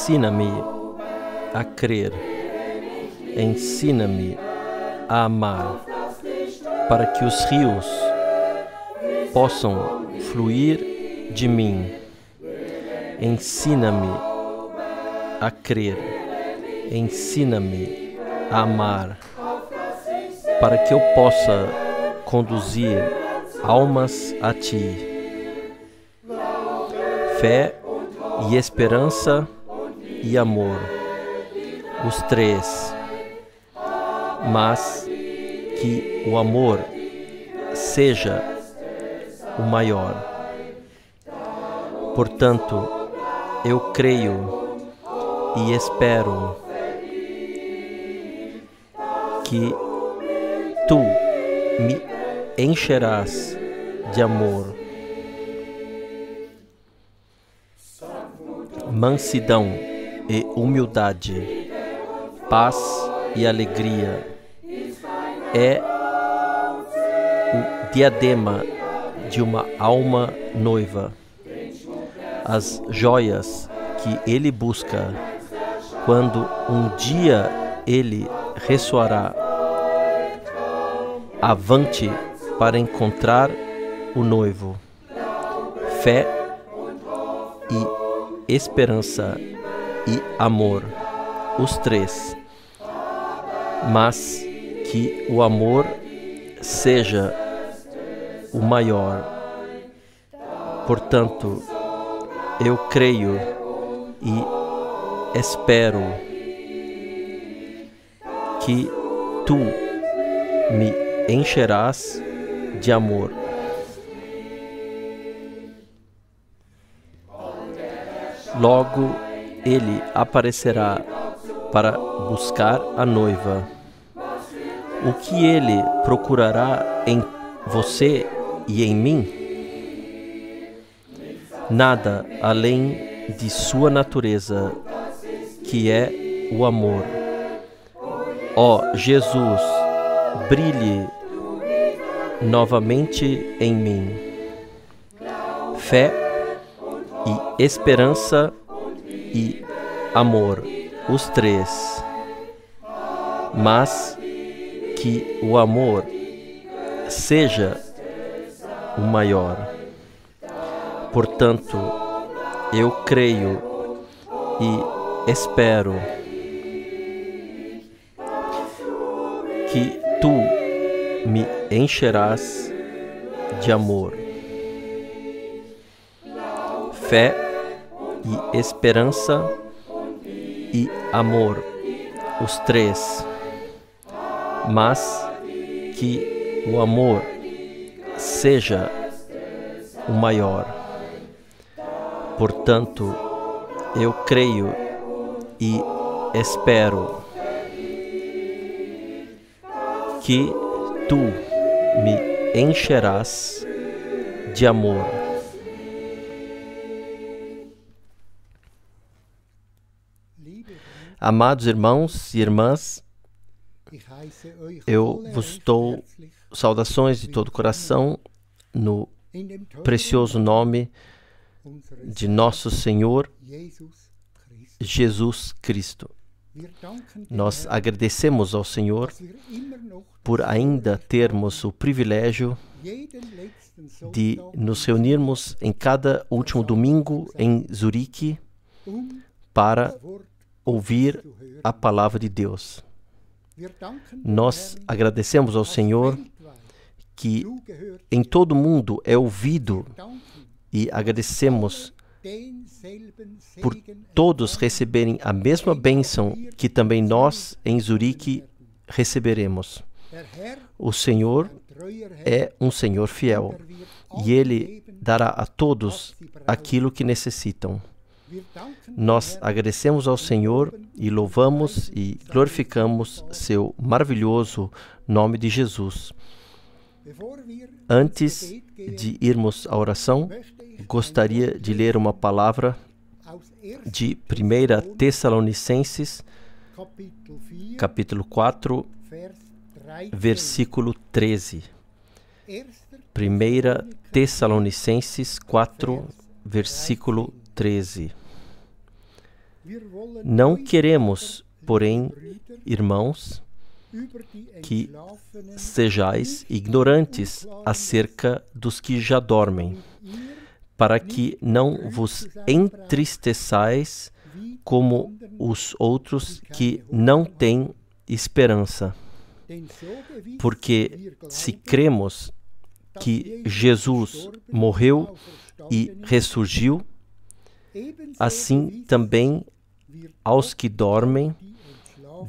ensina-me a crer, ensina-me a amar, para que os rios possam fluir de mim. Ensina-me a crer, ensina-me a amar, para que eu possa conduzir almas a Ti. Fé e esperança e amor, os três, mas que o amor seja o maior. Portanto, eu creio e espero que Tu me encherás de amor, mansidão e humildade, paz e alegria. É o diadema de uma alma noiva, as joias que ele busca quando um dia ele ressoará avante para encontrar o noivo. Fé e esperança e amor, os três, mas que o amor seja o maior. Portanto, eu creio e espero que Tu me encherás de amor. Logo ele aparecerá para buscar a noiva. O que ele procurará em você e em mim? Nada além de sua natureza, que é o amor. Ó Jesus, brilhe novamente em mim. Fé e esperança e amor, os três, mas que o amor seja o maior. Portanto, eu creio e espero que Tu me encherás de amor, fé e esperança e amor, os três, mas que o amor seja o maior. Portanto, eu creio e espero que Tu me encherás de amor. Amados irmãos e irmãs, eu vos dou saudações de todo o coração no precioso nome de nosso Senhor Jesus Cristo. Nós agradecemos ao Senhor por ainda termos o privilégio de nos reunirmos em cada último domingo em Zurique para ouvir a palavra de Deus. Nós agradecemos ao Senhor que em todo o mundo é ouvido e agradecemos por todos receberem a mesma bênção que também nós em Zurique receberemos. O Senhor é um Senhor fiel e Ele dará a todos aquilo que necessitam. Nós agradecemos ao Senhor e louvamos e glorificamos seu maravilhoso nome de Jesus. Antes de irmos à oração, gostaria de ler uma palavra de 1 Tessalonicenses, capítulo 4, versículo 13. 1 Tessalonicenses 4, versículo 13. Não queremos, porém, irmãos, que sejais ignorantes acerca dos que já dormem, para que não vos entristeçais como os outros que não têm esperança. Porque se cremos que Jesus morreu e ressurgiu, assim também aos que dormem,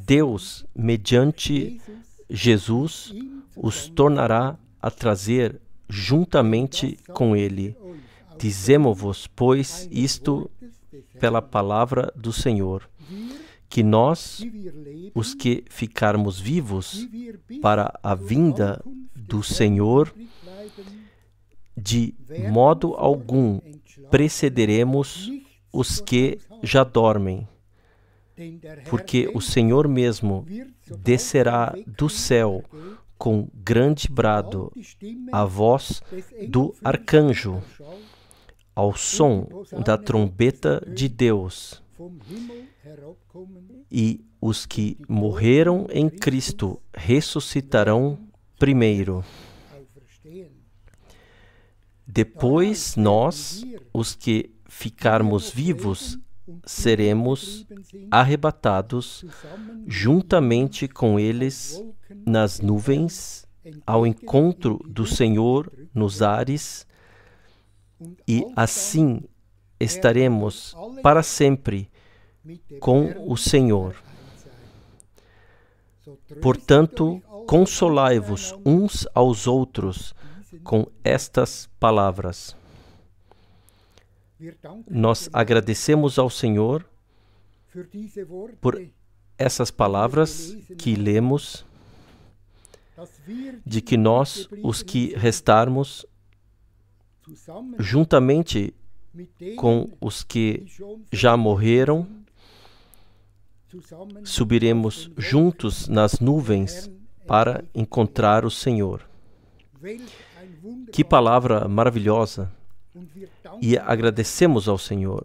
Deus, mediante Jesus, os tornará a trazer juntamente com Ele. Dizemo-vos, pois, isto pela palavra do Senhor, que nós, os que ficarmos vivos para a vinda do Senhor, de modo algum precederemos os que já dormem, porque o Senhor mesmo descerá do céu com grande brado, a voz do arcanjo, ao som da trombeta de Deus. E os que morreram em Cristo ressuscitarão primeiro. Depois nós, os que ficarmos vivos, seremos arrebatados juntamente com eles nas nuvens, ao encontro do Senhor nos ares, e assim estaremos para sempre com o Senhor. Portanto, consolai-vos uns aos outros com estas palavras. Nós agradecemos ao Senhor por essas palavras que lemos, de que nós, os que restarmos, juntamente com os que já morreram, subiremos juntos nas nuvens para encontrar o Senhor. Que palavra maravilhosa! E agradecemos ao Senhor,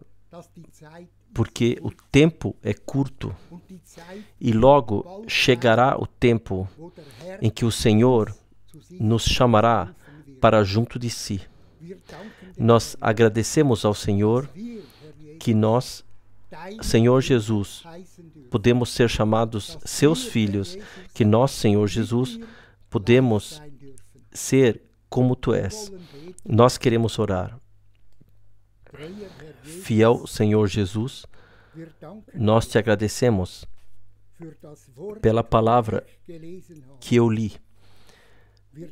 porque o tempo é curto e logo chegará o tempo em que o Senhor nos chamará para junto de si. Nós agradecemos ao Senhor que nós, Senhor Jesus, podemos ser chamados seus filhos, que nós, Senhor Jesus, podemos ser como tu és. Nós queremos orar. Fiel Senhor Jesus, nós te agradecemos pela palavra que eu li.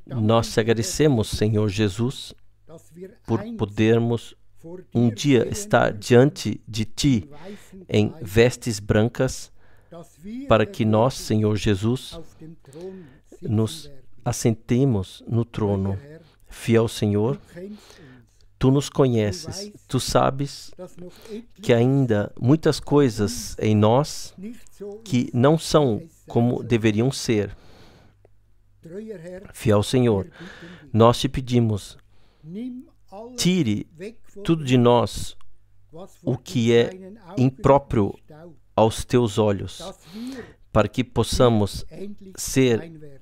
Nós te agradecemos, Senhor Jesus, por podermos um dia estar diante de ti em vestes brancas, para que nós, Senhor Jesus, nos assentemos no trono. Fiel Senhor, tu nos conheces, tu sabes que ainda muitas coisas em nós que não são como deveriam ser. Fiel Senhor, nós te pedimos, tire tudo de nós o que é impróprio aos teus olhos, para que possamos ser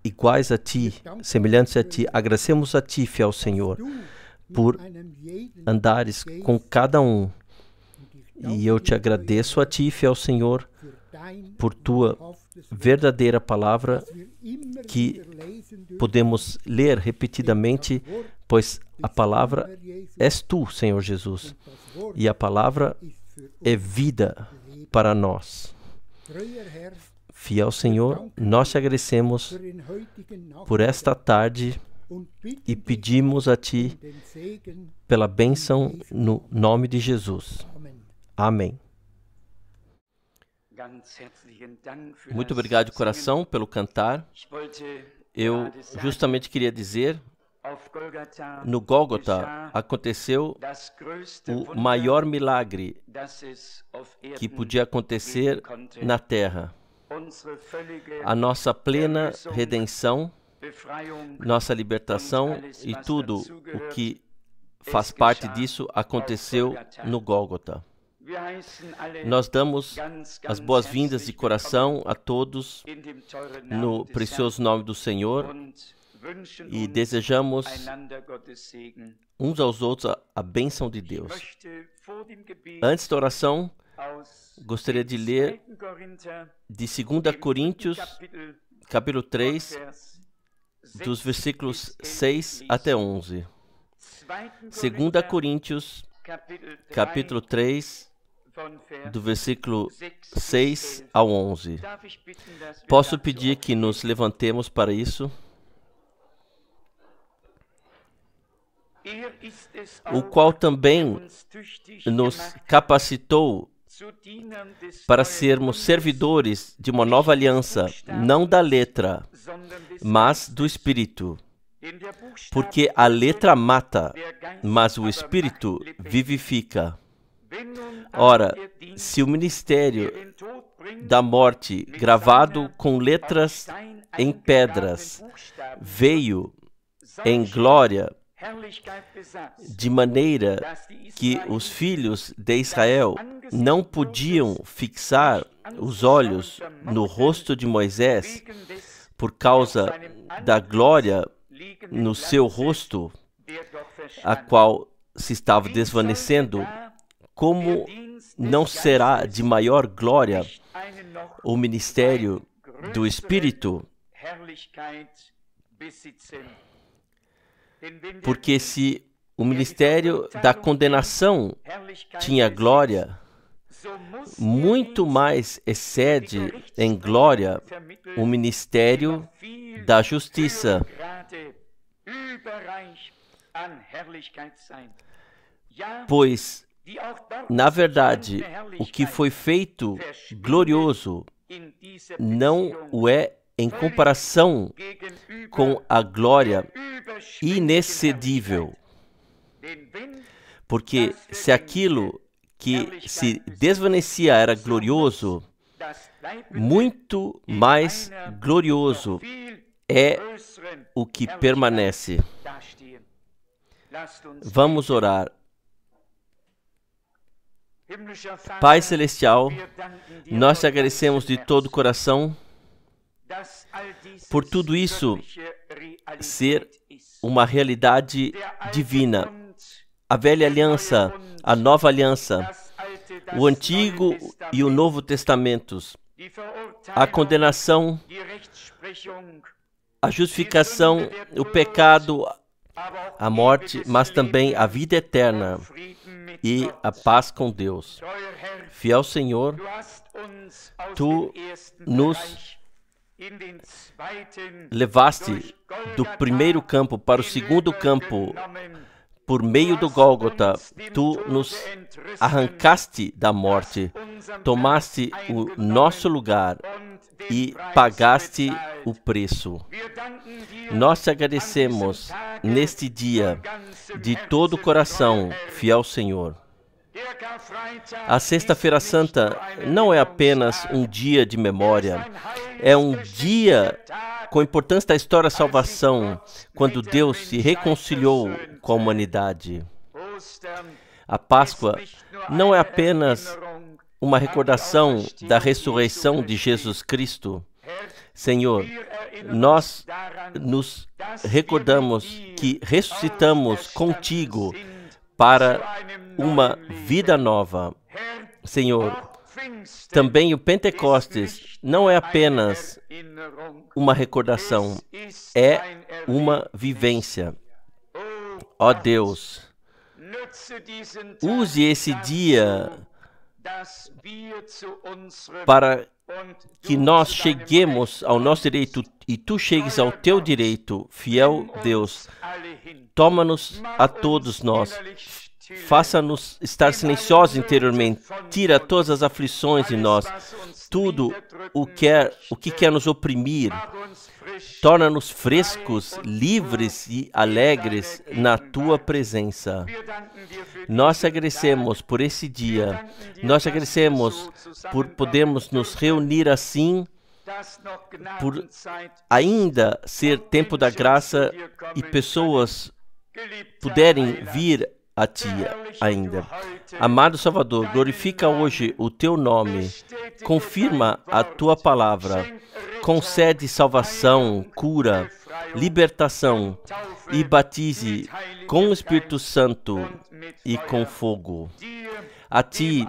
iguais a ti, semelhantes a ti. Agradecemos a ti, fiel Senhor, por andares com cada um. E eu te agradeço a ti, fiel Senhor, por tua verdadeira palavra que podemos ler repetidamente, pois a palavra és tu, Senhor Jesus, e a palavra é vida para nós. Fiel Senhor, nós te agradecemos por esta tarde e pedimos a ti pela bênção no nome de Jesus. Amém. Muito obrigado de coração pelo cantar. Eu justamente queria dizer, no Gólgota aconteceu o maior milagre que podia acontecer na terra. A nossa plena redenção, nossa libertação e tudo o que faz parte disso aconteceu no Gólgota. Nós damos as boas-vindas de coração a todos no precioso nome do Senhor e desejamos uns aos outros a bênção de Deus. Antes da oração, gostaria de ler de 2 Coríntios, capítulo 3, dos versículos 6 até 11. 2 Coríntios, capítulo 3, do versículo 6 ao 11. Posso pedir que nos levantemos para isso? O qual também nos capacitou para sermos servidores de uma nova aliança, não da letra, mas do Espírito. Porque a letra mata, mas o Espírito vivifica. Ora, se o ministério da morte, gravado com letras em pedras, veio em glória, de maneira que os filhos de Israel não podiam fixar os olhos no rosto de Moisés por causa da glória no seu rosto, a qual se estava desvanecendo, como não será de maior glória o ministério do Espírito? Porque se o ministério da condenação tinha glória, muito mais excede em glória o ministério da justiça. Pois, na verdade, o que foi feito glorioso não o é em comparação com a glória inexcedível. Porque se aquilo que se desvanecia era glorioso, muito mais glorioso é o que permanece. Vamos orar. Pai Celestial, nós te agradecemos de todo o coração por tudo isso ser uma realidade divina. A velha aliança, a nova aliança, o Antigo e o Novo Testamentos, a condenação, a justificação, o pecado, a morte, mas também a vida eterna e a paz com Deus. Fiel Senhor, Tu nos levaste do primeiro campo para o segundo campo por meio do Gólgota. Tu nos arrancaste da morte, tomaste o nosso lugar e pagaste o preço. Nós te agradecemos neste dia de todo o coração, fiel Senhor. A Sexta-feira Santa não é apenas um dia de memória, é um dia com a importância da história da salvação, quando Deus se reconciliou com a humanidade. A Páscoa não é apenas uma recordação da ressurreição de Jesus Cristo. Senhor, nós nos recordamos que ressuscitamos contigo para uma vida nova. Senhor, também o Pentecostes não é apenas uma recordação, é uma vivência. Ó Deus, use esse dia para que nós cheguemos ao nosso direito e Tu chegues ao Teu direito, fiel Deus. Toma-nos a todos nós, faça-nos estar silenciosos interiormente, tira todas as aflições de nós, tudo o que quer nos oprimir, torna-nos frescos, livres e alegres na Tua presença. Nós te agradecemos por esse dia, nós te agradecemos por podermos nos reunir assim, por ainda ser tempo da graça e pessoas puderem vir a Ti ainda. Amado Salvador, glorifica hoje o Teu nome, confirma a Tua palavra, concede salvação, cura, libertação e batize com o Espírito Santo e com fogo. A Ti,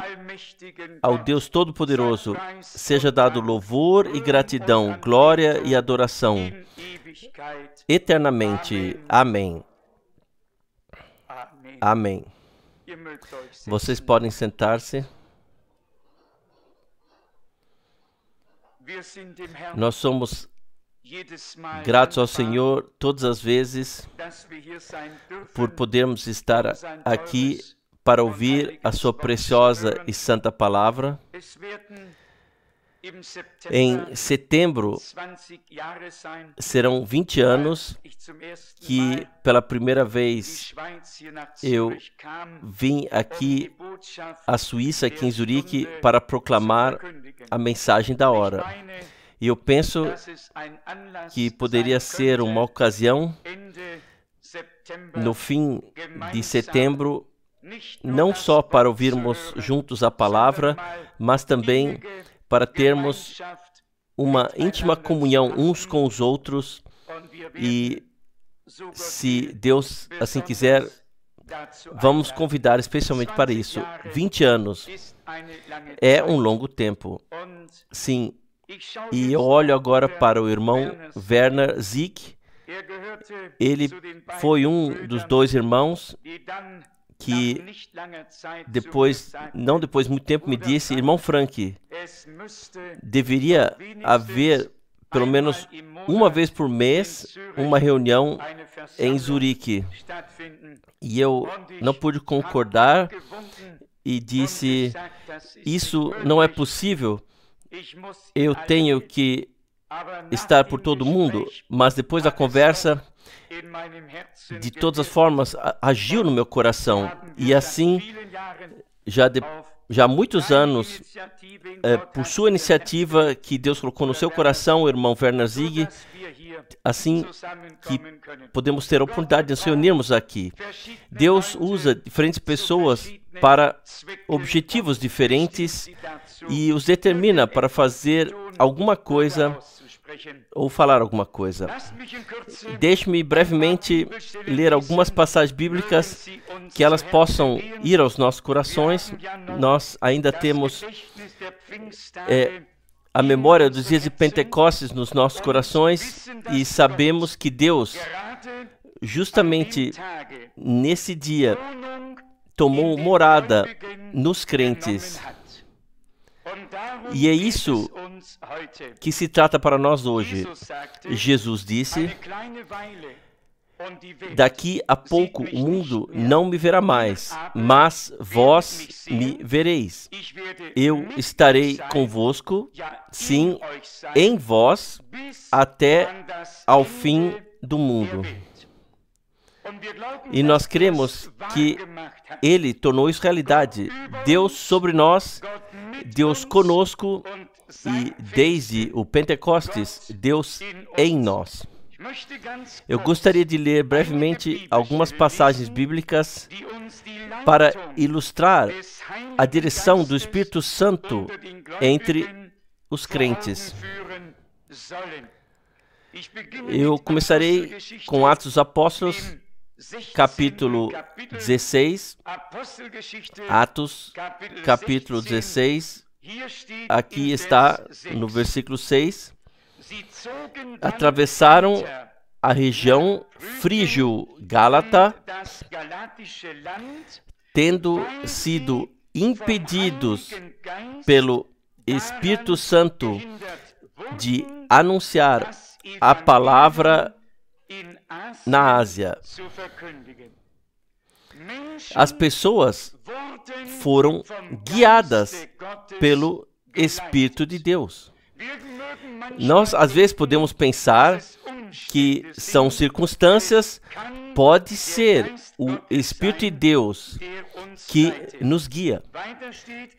ao Deus Todo-Poderoso, seja dado louvor e gratidão, glória e adoração, eternamente. Amém. Amém. Vocês podem sentar-se. Nós somos gratos ao Senhor todas as vezes por podermos estar aqui para ouvir a sua preciosa e santa palavra. Em setembro serão 20 anos que pela primeira vez eu vim aqui à Suíça, aqui em Zurique, para proclamar a mensagem da hora. E eu penso que poderia ser uma ocasião no fim de setembro, não só para ouvirmos juntos a palavra, mas também para termos uma íntima comunhão uns com os outros e, se Deus assim quiser, vamos convidar especialmente para isso. 20 anos é um longo tempo. Sim, e eu olho agora para o irmão Werner Zieg. Ele foi um dos dois irmãos que não depois de muito tempo, me disse: irmão Frank, deveria haver pelo menos uma vez por mês uma reunião em Zurique. E eu não pude concordar e disse: isso não é possível, eu tenho que estar por todo mundo. Mas depois da conversa, de todas as formas, agiu no meu coração. E assim, já há muitos anos, por sua iniciativa que Deus colocou no seu coração, o irmão Werner Zieg, assim que podemos ter a oportunidade de nos reunirmos aqui. Deus usa diferentes pessoas para objetivos diferentes e os determina para fazer alguma coisa ou falar alguma coisa. Deixe-me brevemente ler algumas passagens bíblicas que elas possam ir aos nossos corações. Nós ainda temos a memória dos dias de Pentecostes nos nossos corações e sabemos que Deus, justamente nesse dia, tomou morada nos crentes. E é isso que se trata para nós hoje. Jesus disse: daqui a pouco o mundo não me verá mais, mas vós me vereis. Eu estarei convosco, sim, em vós, até ao fim do mundo. E nós cremos que Ele tornou isso realidade. Deus sobre nós, Deus conosco e desde o Pentecostes, Deus em nós. Eu gostaria de ler brevemente algumas passagens bíblicas para ilustrar a direção do Espírito Santo entre os crentes. Eu começarei com Atos dos Apóstolos, capítulo 16, Atos, capítulo 16, aqui está no versículo 6, atravessaram a região frígio-gálata, tendo sido impedidos pelo Espírito Santo de anunciar a palavra na Ásia. As pessoas foram guiadas pelo Espírito de Deus. Nós, às vezes, podemos pensar que são circunstâncias, pode ser o Espírito de Deus que nos guia.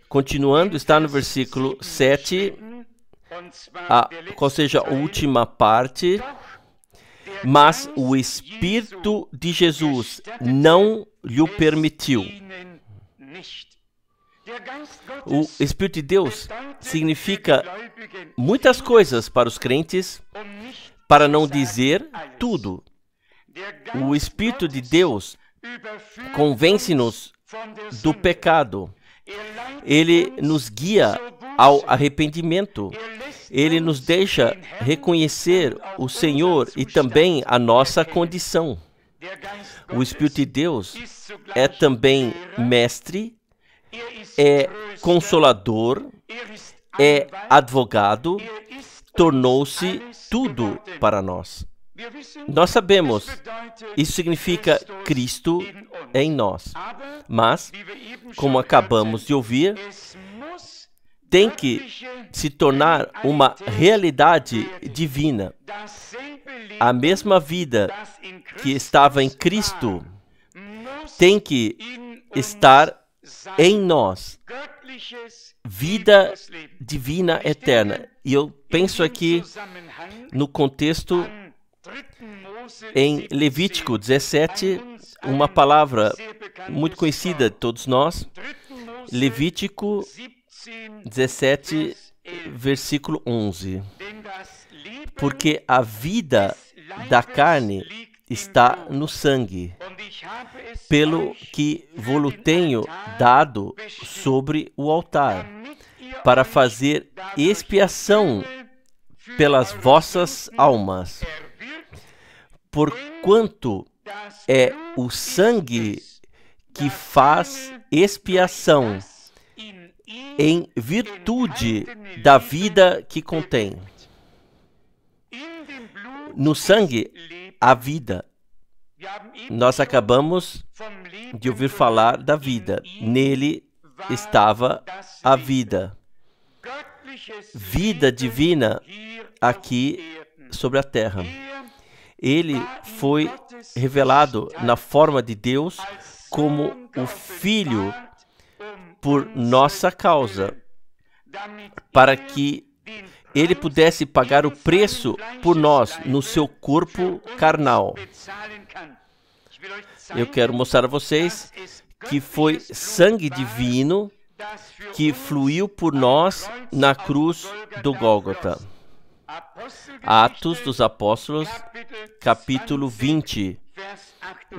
Continuando, está no versículo 7, qual seja a última parte. mas o Espírito de Jesus não lhe permitiu. O Espírito de Deus significa muitas coisas para os crentes, para não dizer tudo. O Espírito de Deus convence-nos do pecado. Ele nos guia ao arrependimento. Ele nos deixa reconhecer o Senhor e também a nossa condição. O Espírito de Deus é também mestre, é consolador, é advogado, tornou-se tudo para nós. Nós sabemos, isso significa Cristo em nós. Mas, como acabamos de ouvir, tem que se tornar uma realidade divina. A mesma vida que estava em Cristo tem que estar em nós. Vida divina eterna. E eu penso aqui no contexto em Levítico 17, uma palavra muito conhecida de todos nós. Levítico 17, versículo 11. Porque a vida da carne está no sangue, pelo que vos tenho dado sobre o altar, para fazer expiação pelas vossas almas. Porquanto é o sangue que faz expiação em virtude da vida que contém. No sangue, há vida. Nós acabamos de ouvir falar da vida. Nele estava a vida. Vida divina aqui sobre a terra. Ele foi revelado na forma de Deus como o Filho por nossa causa, para que ele pudesse pagar o preço por nós no seu corpo carnal. Eu quero mostrar a vocês que foi sangue divino que fluiu por nós na cruz do Gólgota. Atos dos Apóstolos, capítulo 20,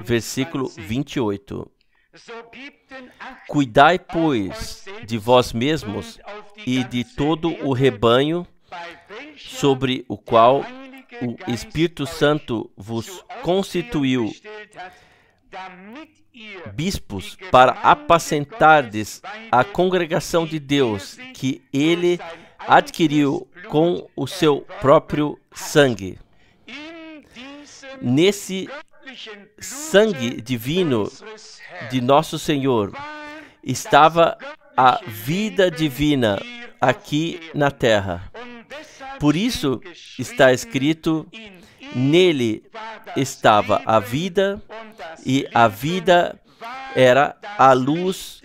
versículo 28. Cuidai, pois, de vós mesmos e de todo o rebanho sobre o qual o Espírito Santo vos constituiu bispos para apacentardes a congregação de Deus, que ele adquiriu com o seu próprio sangue. Nesse sangue divino de nosso Senhor estava a vida divina aqui na terra. Por isso está escrito: nele estava a vida, e a vida era a luz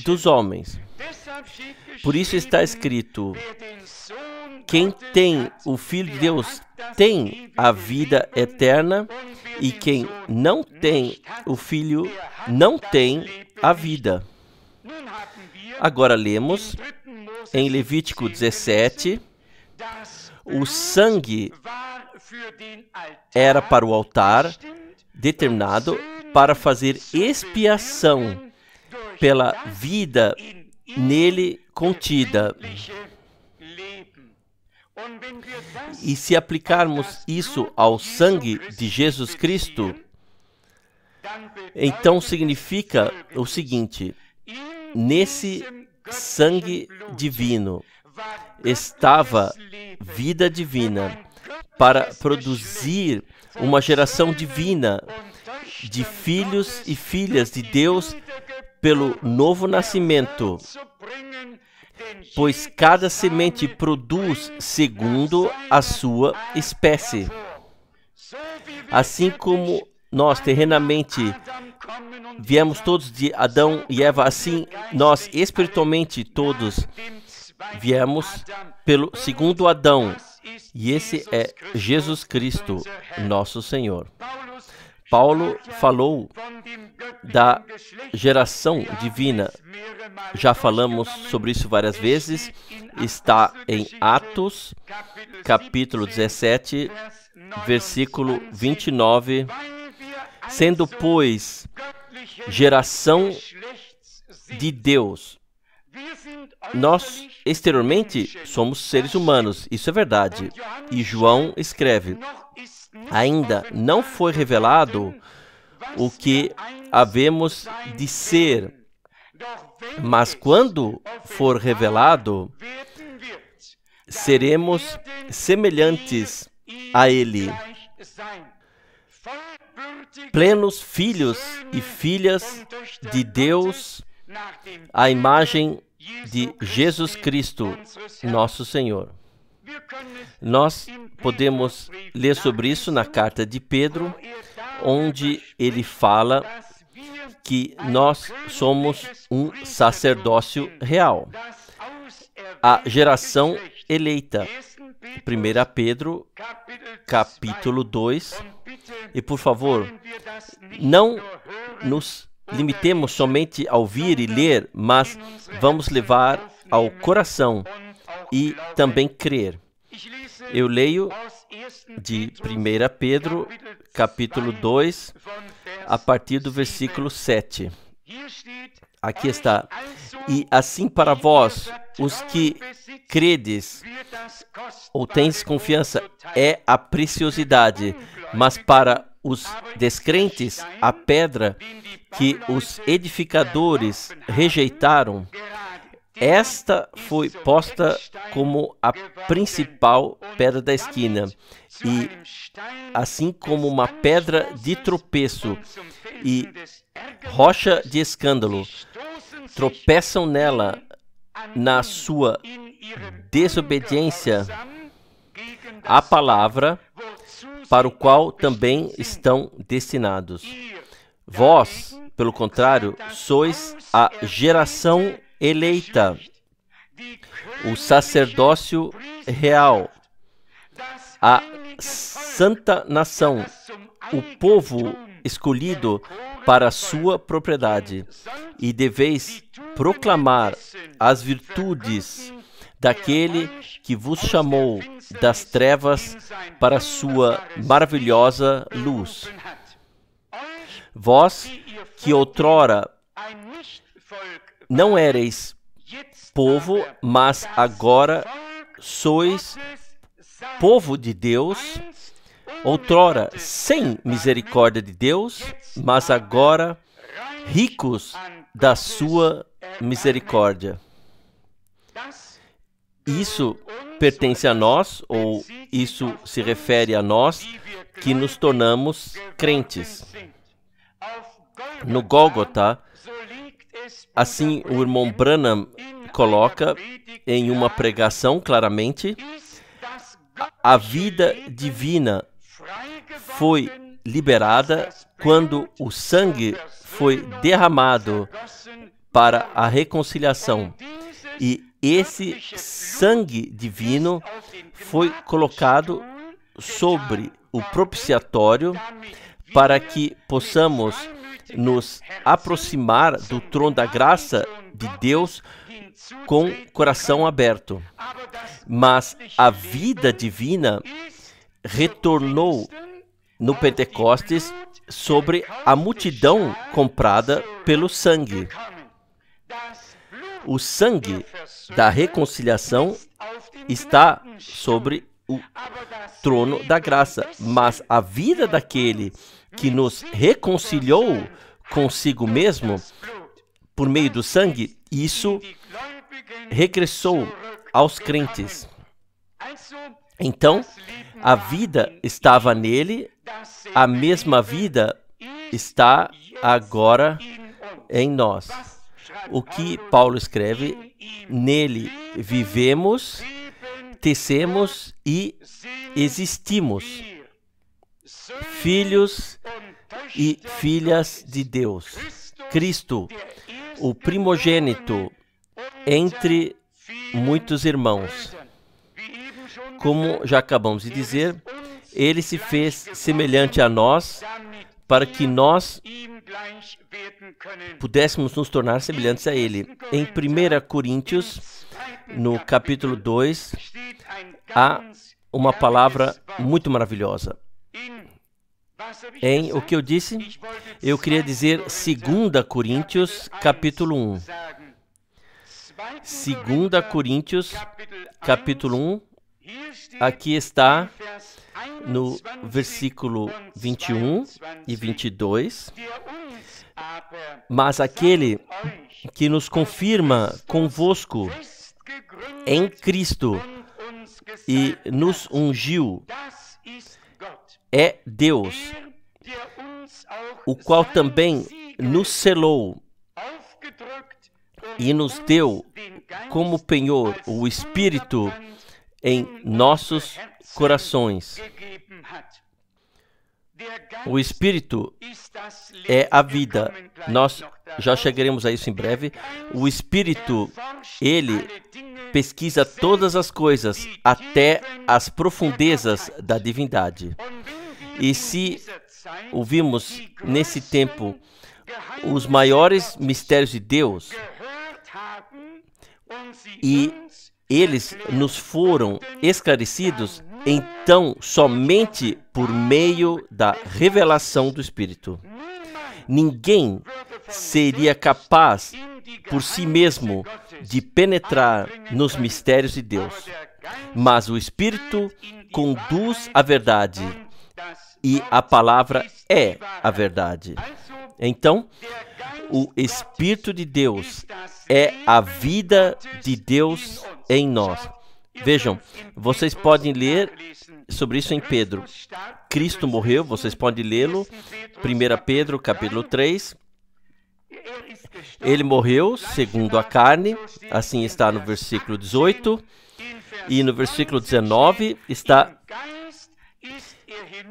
dos homens. Por isso está escrito: quem tem o Filho de Deus tem a vida eterna, e quem não tem o Filho não tem a vida. Agora lemos em Levítico 17, o sangue era para o altar, determinado para fazer expiação pela vida nele contida. E se aplicarmos isso ao sangue de Jesus Cristo, então significa o seguinte: nesse sangue divino estava vida divina para produzir uma geração divina de filhos e filhas de Deus pelo novo nascimento, pois cada semente produz segundo a sua espécie. Assim como nós terrenamente viemos todos de Adão e Eva, assim nós espiritualmente todos viemos pelo segundo Adão, E esse é Jesus Cristo, nosso Senhor. Paulo falou da geração divina. Já falamos sobre isso várias vezes. Está em Atos, capítulo 17, versículo 29. Sendo, pois, geração de Deus. Nós, exteriormente, somos seres humanos, isso é verdade. E João escreve: ainda não foi revelado o que havemos de ser, mas quando for revelado, seremos semelhantes a Ele, plenos filhos e filhas de Deus, à imagem de Jesus Cristo, nosso Senhor. Nós podemos ler sobre isso na carta de Pedro, onde ele fala que nós somos um sacerdócio real, a geração eleita. 1 Pedro, capítulo 2. E, por favor, não nos limitemos somente a ouvir e ler, mas vamos levar ao coração e também crer. Eu leio de 1 Pedro, capítulo 2, a partir do versículo 7. Aqui está: e assim para vós, os que credes ou tens confiança, é a preciosidade, mas para os descrentes, a pedra que os edificadores rejeitaram, esta foi posta como a principal pedra da esquina, e assim como uma pedra de tropeço e rocha de escândalo, tropeçam nela na sua desobediência à palavra, para o qual também estão destinados. Vós, pelo contrário, sois a geração eleita, o sacerdócio real, a santa nação, o povo escolhido para a sua propriedade, e deveis proclamar as virtudes daquele que vos chamou das trevas para a sua maravilhosa luz. Vós, que outrora não éreis povo, mas agora sois povo de Deus, outrora sem misericórdia de Deus, mas agora ricos da sua misericórdia. Isso pertence a nós, ou isso se refere a nós, que nos tornamos crentes. No Gólgota, assim o irmão Branham coloca em uma pregação claramente, a vida divina foi liberada quando o sangue foi derramado para a reconciliação. E esse sangue divino foi colocado sobre o propiciatório para que possamos nos aproximar do trono da graça de Deus com coração aberto. Mas a vida divina retornou no Pentecostes sobre a multidão comprada pelo sangue. O sangue da reconciliação está sobre o trono da graça, mas a vida daquele que nos reconciliou consigo mesmo por meio do sangue, isso regressou aos crentes. Então, a vida estava nele, a mesma vida está agora em nós. O que Paulo escreve: nele vivemos, tecemos e existimos, filhos e filhas de Deus. Cristo, o primogênito entre muitos irmãos. como já acabamos de dizer, ele se fez semelhante a nós para que nós pudéssemos nos tornar semelhantes a ele. Em 1 Coríntios, no capítulo 2, há uma palavra muito maravilhosa. Em o que eu disse, eu queria dizer 2 Coríntios, capítulo 1. 2 Coríntios, capítulo 1, aqui está no versículo 21 e 22. Mas aquele que nos confirma convosco em Cristo e nos ungiu é Deus, o qual também nos selou e nos deu como penhor o Espírito em nossos corações. O Espírito é a vida. Nós já chegaremos a isso em breve. O Espírito, ele pesquisa todas as coisas, até as profundezas da divindade. E se ouvimos nesse tempo os maiores mistérios de Deus, e eles nos foram esclarecidos, então somente por meio da revelação do Espírito. Ninguém seria capaz por si mesmo de penetrar nos mistérios de Deus, mas o Espírito conduz a verdade e a palavra é a verdade. Então, o Espírito de Deus é a vida de Deus em nós. Vejam, vocês podem ler sobre isso em Pedro. Cristo morreu, vocês podem lê-lo, 1 Pedro, capítulo 3. Ele morreu segundo a carne, assim está no versículo 18. E no versículo 19 está: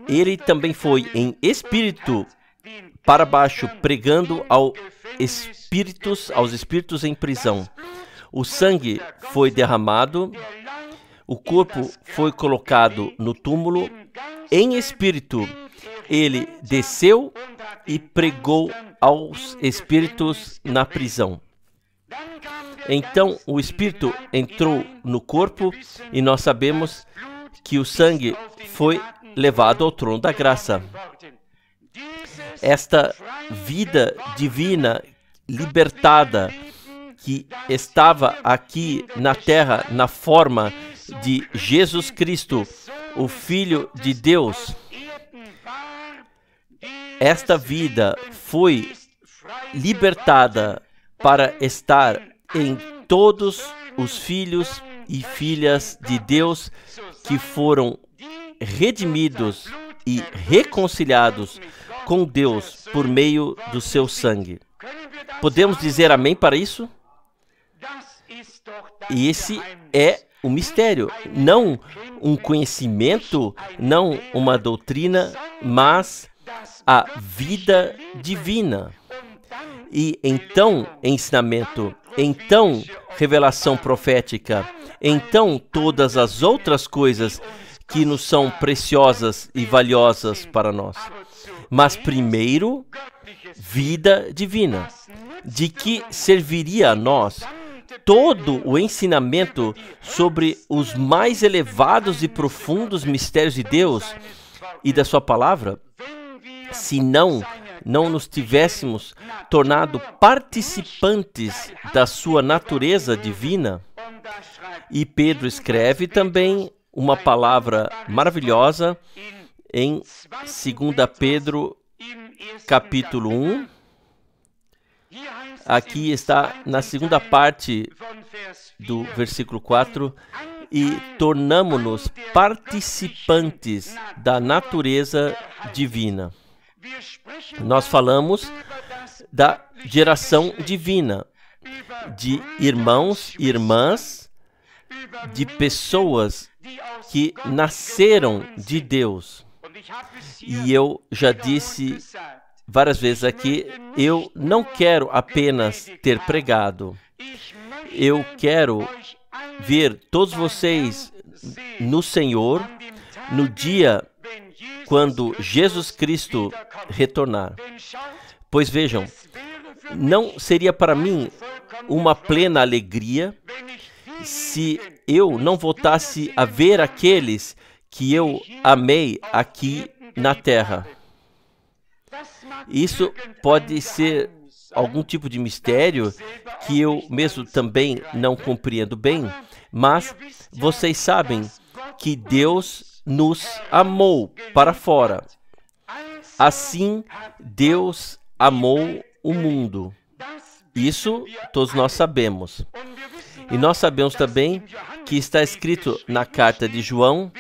ele também foi em espírito para baixo, pregando aos espíritos em prisão. O sangue foi derramado, o corpo foi colocado no túmulo, em espírito ele desceu e pregou aos espíritos na prisão. Então o espírito entrou no corpo e nós sabemos que o sangue foi levado ao trono da graça. Esta vida divina libertada que estava aqui na terra na forma de Jesus Cristo, o Filho de Deus, esta vida foi libertada para estar em todos os filhos e filhas de Deus que foram redimidos e reconciliados com Deus por meio do seu sangue. Podemos dizer amém para isso? E esse é o mistério, não um conhecimento, não uma doutrina, mas a vida divina. E então ensinamento, então revelação profética, então todas as outras coisas que nos são preciosas e valiosas para nós. Mas primeiro, vida divina. De que serviria a nós todo o ensinamento sobre os mais elevados e profundos mistérios de Deus e da sua palavra, se não nos tivéssemos tornado participantes da sua natureza divina? E Pedro escreve também uma palavra maravilhosa em 2 Pedro, capítulo 1. Aqui está na segunda parte do versículo 4. E tornamo-nos participantes da natureza divina. Nós falamos da geração divina, de irmãos e irmãs, de pessoas que nasceram de Deus. E eu já disse várias vezes aqui, eu não quero apenas ter pregado. Eu quero ver todos vocês no Senhor, no dia quando Jesus Cristo retornar. Pois vejam, não seria para mim uma plena alegria se eu não voltasse a ver aqueles que eu amei aqui na terra. Isso pode ser algum tipo de mistério que eu mesmo também não compreendo bem, mas vocês sabem que Deus nos amou para fora. Assim, Deus amou o mundo. Isso todos nós sabemos. E nós sabemos também que está escrito na carta de João: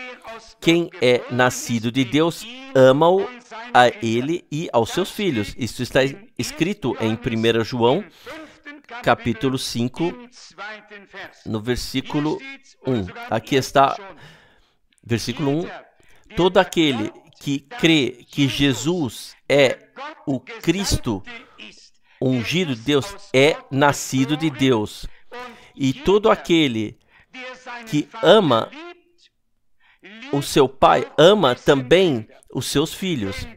quem é nascido de Deus ama-o a ele e aos seus filhos. Isso está escrito em 1 João, capítulo 5, no versículo 1. Aqui está, versículo 1. Todo aquele que crê que Jesus é o Cristo, ungido de Deus, é nascido de Deus. E todo aquele que ama o seu pai, ama também os seus filhos.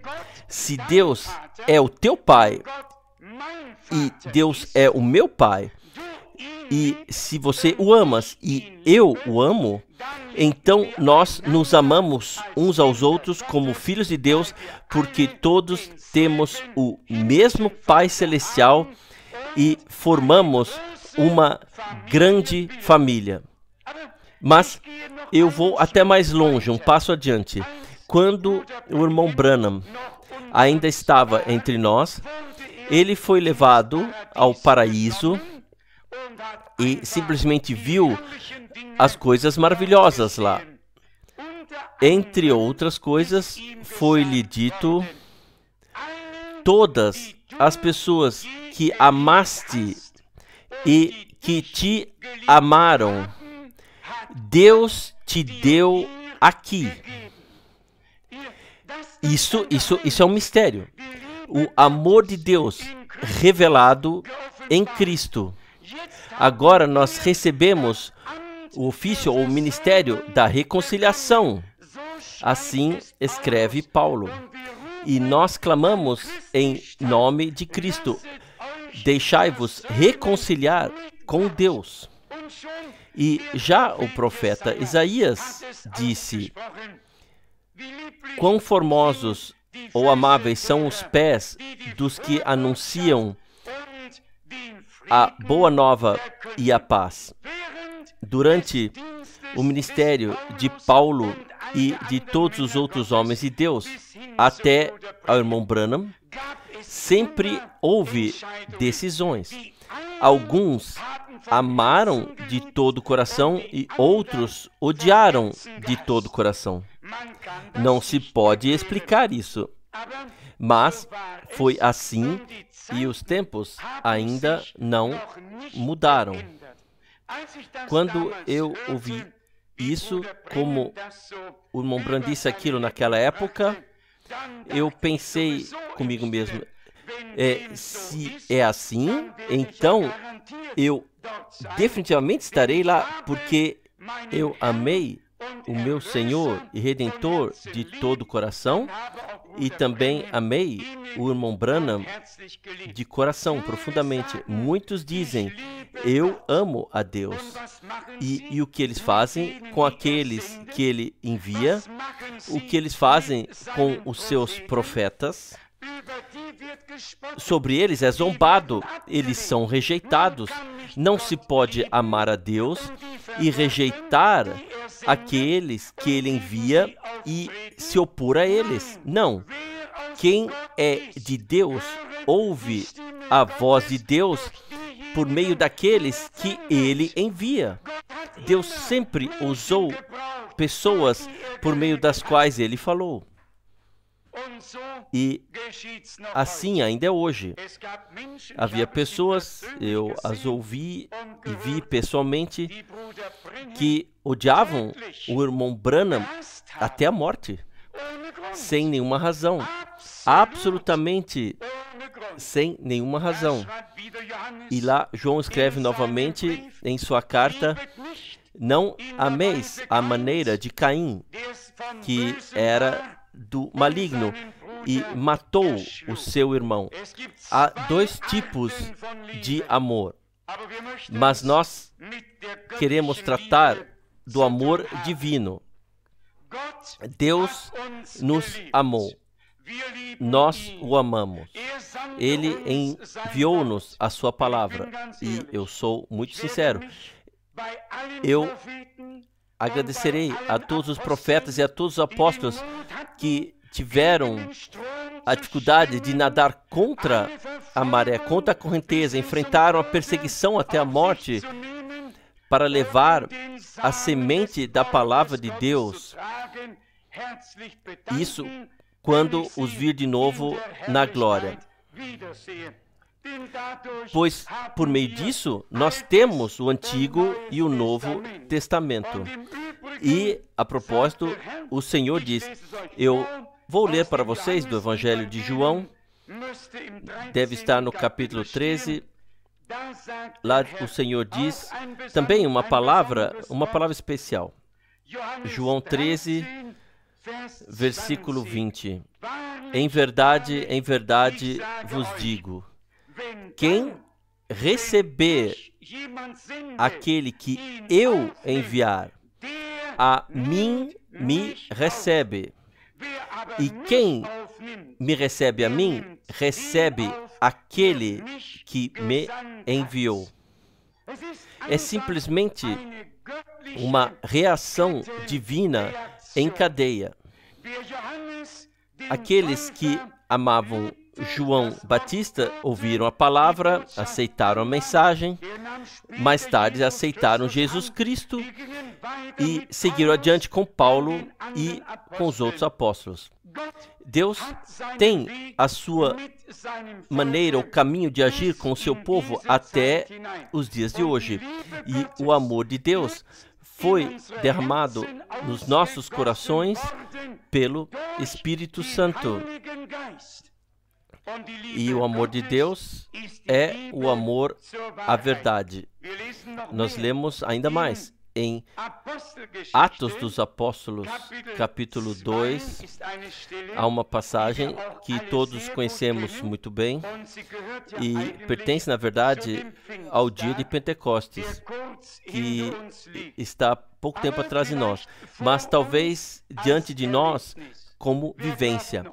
Se Deus é o teu pai e Deus é o meu pai, e se você o amas e eu o amo, então nós nos amamos uns aos outros como filhos de Deus, porque todos temos o mesmo Pai Celestial e formamos uma grande família. Mas eu vou até mais longe, um passo adiante. Quando o irmão Branham ainda estava entre nós, ele foi levado ao paraíso e simplesmente viu as coisas maravilhosas lá. Entre outras coisas, foi-lhe dito: todas as pessoas que amaste e que te amaram, Deus te deu aqui. Isso é um mistério. O amor de Deus revelado em Cristo. Agora nós recebemos o ofício ou o ministério da reconciliação. Assim escreve Paulo. E nós clamamos em nome de Cristo: deixai-vos reconciliar com Deus. E já o profeta Isaías disse: quão formosos ou amáveis são os pés dos que anunciam a boa nova e a paz. Durante o ministério de Paulo e de todos os outros homens de Deus, até ao irmão Branham, sempre houve decisões. Alguns amaram de todo o coração e outros odiaram de todo o coração. Não se pode explicar isso, mas foi assim e os tempos ainda não mudaram. Quando eu ouvi isso, como o irmão Branham disse aquilo naquela época, eu pensei comigo mesmo: se é assim, então eu definitivamente estarei lá, porque eu amei o meu Senhor e Redentor de todo o coração e também amei o irmão Branham de coração, profundamente. Muitos dizem: eu amo a Deus. E o que eles fazem com aqueles que ele envia, o que eles fazem com os seus profetas, sobre eles é zombado, eles são rejeitados. Não se pode amar a Deus e rejeitar aqueles que ele envia e se opor a eles. Não. Quem é de Deus ouve a voz de Deus por meio daqueles que ele envia. Deus sempre usou pessoas por meio das quais ele falou. E assim ainda é hoje. Havia pessoas, eu as ouvi e vi pessoalmente, que odiavam o irmão Branham até a morte, sem nenhuma razão. Absolutamente sem nenhuma razão. E lá João escreve novamente em sua carta Não ameis a maneira de Caim, que era do maligno e matou o seu irmão. Há dois tipos de amor, mas nós queremos tratar do amor divino. Deus nos amou. Nós o amamos. Ele enviou-nos a sua palavra. E eu sou muito sincero. Eu agradecerei a todos os profetas e a todos os apóstolos que tiveram a dificuldade de nadar contra a maré, contra a correnteza, enfrentaram a perseguição até a morte para levar a semente da palavra de Deus. Isso quando os vir de novo na glória. Pois, por meio disso, nós temos o Antigo e o Novo Testamento. E, a propósito, o Senhor diz, eu vou ler para vocês do Evangelho de João, deve estar no capítulo 13, lá o Senhor diz, também uma palavra especial. João 13, versículo 20. Em verdade vos digo, quem receber aquele que eu enviar, a mim me recebe. E quem me recebe a mim, recebe aquele que me enviou. É simplesmente uma reação divina em cadeia. Aqueles que amavam João Batista ouviram a palavra, aceitaram a mensagem, mais tarde aceitaram Jesus Cristo e seguiram adiante com Paulo e com os outros apóstolos. Deus tem a sua maneira, o caminho de agir com o seu povo até os dias de hoje. E o amor de Deus foi derramado nos nossos corações pelo Espírito Santo. E o amor de Deus é o amor à verdade. Nós lemos ainda mais em Atos dos Apóstolos, capítulo 2, há uma passagem que todos conhecemos muito bem e pertence, na verdade, ao dia de Pentecostes, que está pouco tempo atrás de nós, mas talvez diante de nós como vivência.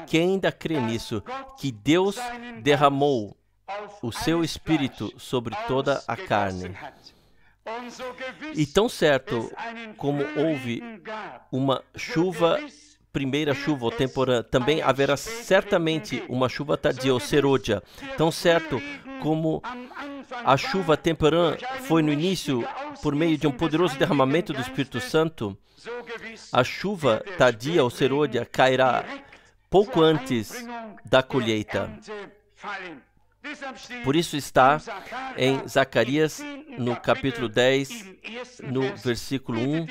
Quem ainda crê nisso, que Deus derramou o seu Espírito sobre toda a carne. E tão certo como houve uma chuva, primeira chuva ou temporã, também haverá certamente uma chuva tardia ou serôdia. Tão certo como a chuva temporã foi no início por meio de um poderoso derramamento do Espírito Santo, a chuva tardia ou serôdia cairá pouco antes da colheita. Por isso está em Zacarias, no capítulo 10, no versículo 1,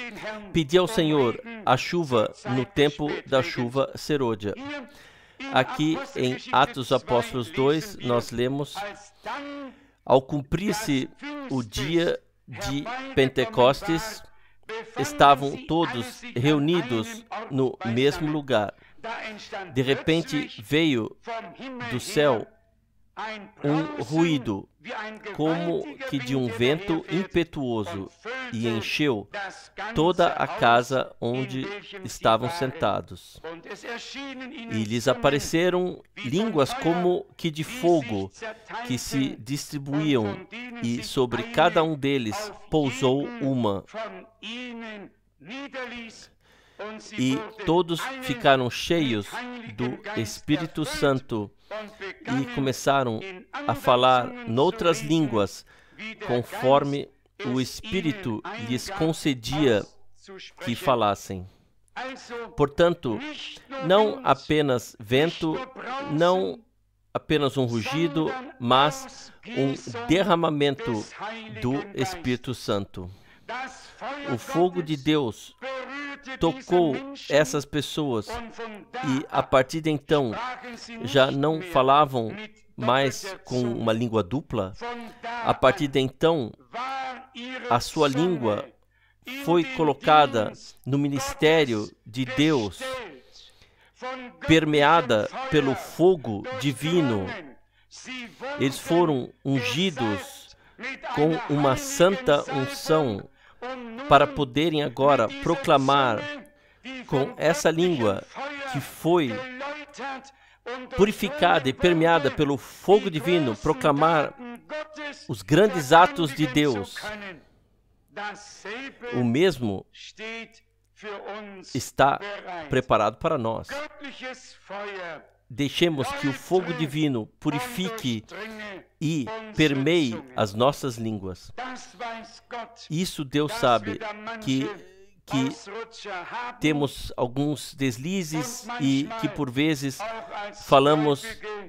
pedi ao Senhor a chuva no tempo da chuva serôdia. Aqui em Atos dos Apóstolos 2, nós lemos, ao cumprir-se o dia de Pentecostes, estavam todos reunidos no mesmo lugar. De repente veio do céu um ruído, como que de um vento impetuoso, e encheu toda a casa onde estavam sentados. E lhes apareceram línguas como que de fogo, que se distribuíam, e sobre cada um deles pousou uma. E todos ficaram cheios do Espírito Santo e começaram a falar noutras línguas, conforme o Espírito lhes concedia que falassem. Portanto, não apenas vento, não apenas um rugido, mas um derramamento do Espírito Santo. O fogo de Deus tocou essas pessoas e, a partir de então, já não falavam mais com uma língua dupla. A partir de então, a sua língua foi colocada no ministério de Deus, permeada pelo fogo divino. Eles foram ungidos com uma santa unção para poderem agora proclamar com essa língua que foi purificada e permeada pelo fogo divino, proclamar os grandes atos de Deus. O mesmo está preparado para nós. Deixemos que o fogo divino purifique e permeie as nossas línguas. Isso Deus sabe, que temos alguns deslizes e que por vezes falamos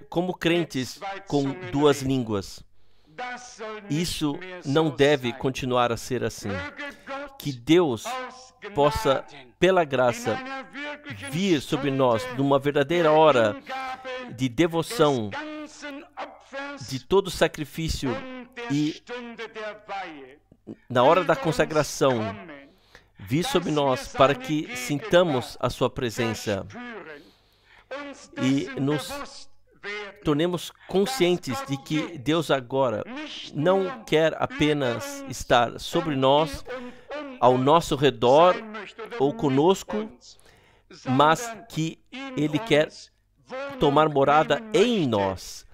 como crentes com duas línguas. Isso não deve continuar a ser assim. Que Deus possa, pela graça, vir sobre nós numa verdadeira hora de devoção, de todo sacrifício e na hora da consagração, vir sobre nós para que sintamos a sua presença e nos tornemos conscientes de que Deus agora não quer apenas estar sobre nós, ao nosso redor ou conosco, mas que Ele quer tomar morada em nós,